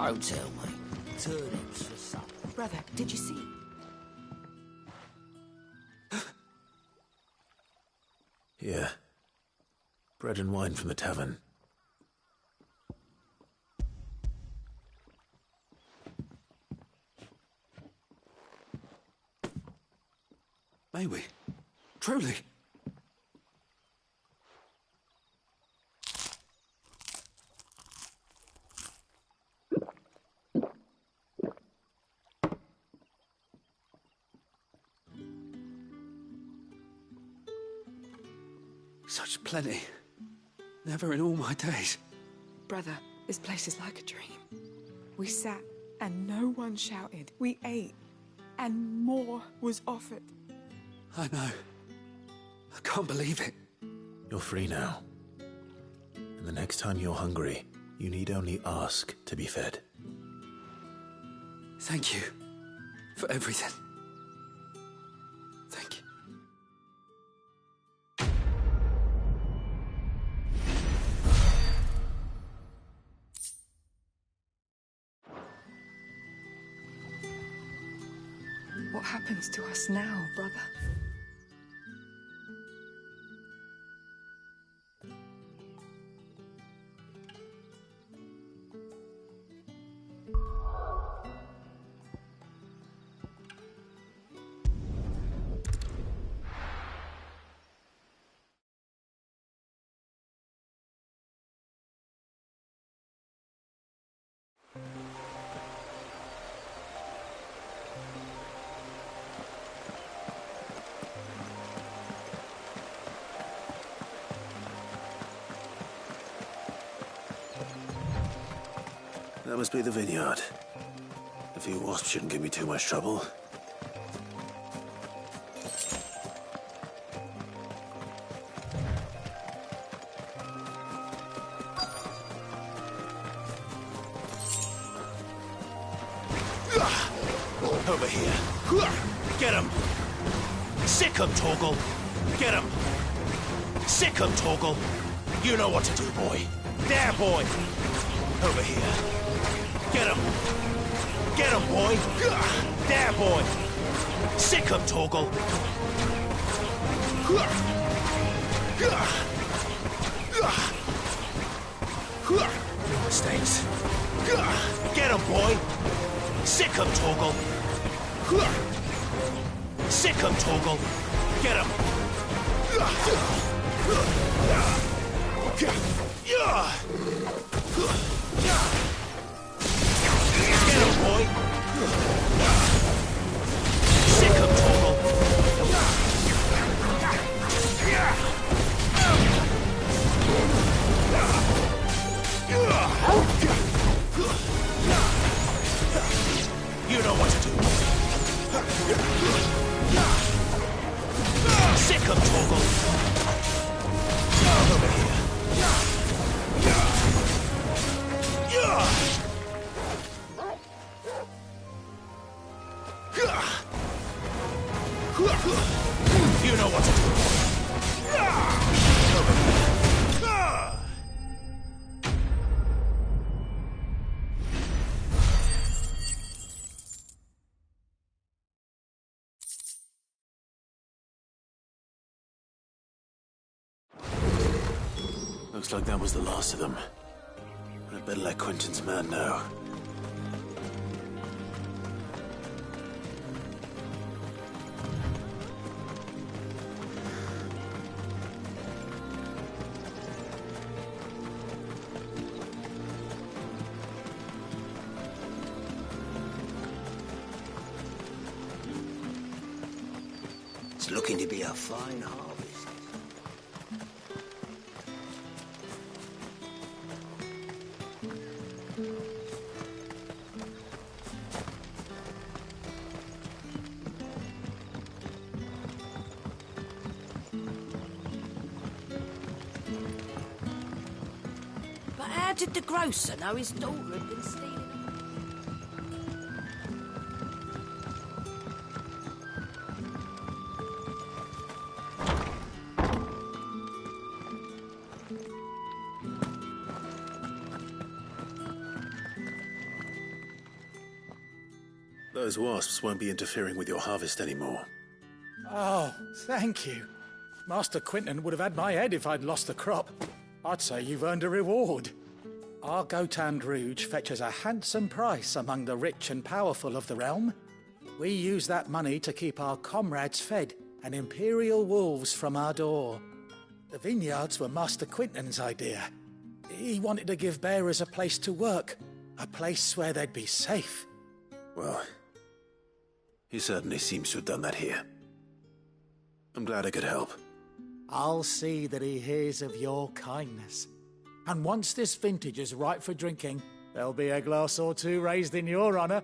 Don't tell me. Turnips for supper. Brother, did you see? Yeah. Bread and wine from the tavern. May we? Truly? Such plenty. Never in all my days. Brother, this place is like a dream. We sat and no one shouted. We ate and more was offered. I know. I can't believe it. You're free now. And the next time you're hungry, you need only ask to be fed. Thank you for everything. Thank you. What happens to us now, brother? That must be the vineyard. A few wasps shouldn't give me too much trouble. Over here. Get him! Sick him, Torgal! Get him! Sick him, Torgal! You know what to do, boy. There, boy! Over here. Get him! Get him, boy! There, boy! Sick him, Torgal! Mistakes. Get him, boy! Sick him, Torgal! Sick him, Torgal! Get him! Get him, boy! Sick him, Torgal! You know what to do. Sick him, Torgal! Over here. You know what to do. Over here. Looks like that was the last of them. I'd better let Quentin's man know. It's looking to be a fine harvest. But how did the grocer know his daughter had been stealing? Those wasps won't be interfering with your harvest anymore. Oh, thank you. Master Quinton would have had my head if I'd lost the crop. I'd say you've earned a reward. Our Gotand Rouge fetches a handsome price among the rich and powerful of the realm. We use that money to keep our comrades fed and imperial wolves from our door. The vineyards were Master Quinton's idea. He wanted to give bearers a place to work, a place where they'd be safe. Well, he certainly seems to have done that here. I'm glad I could help. I'll see that he hears of your kindness. And once this vintage is ripe for drinking, there'll be a glass or two raised in your honour.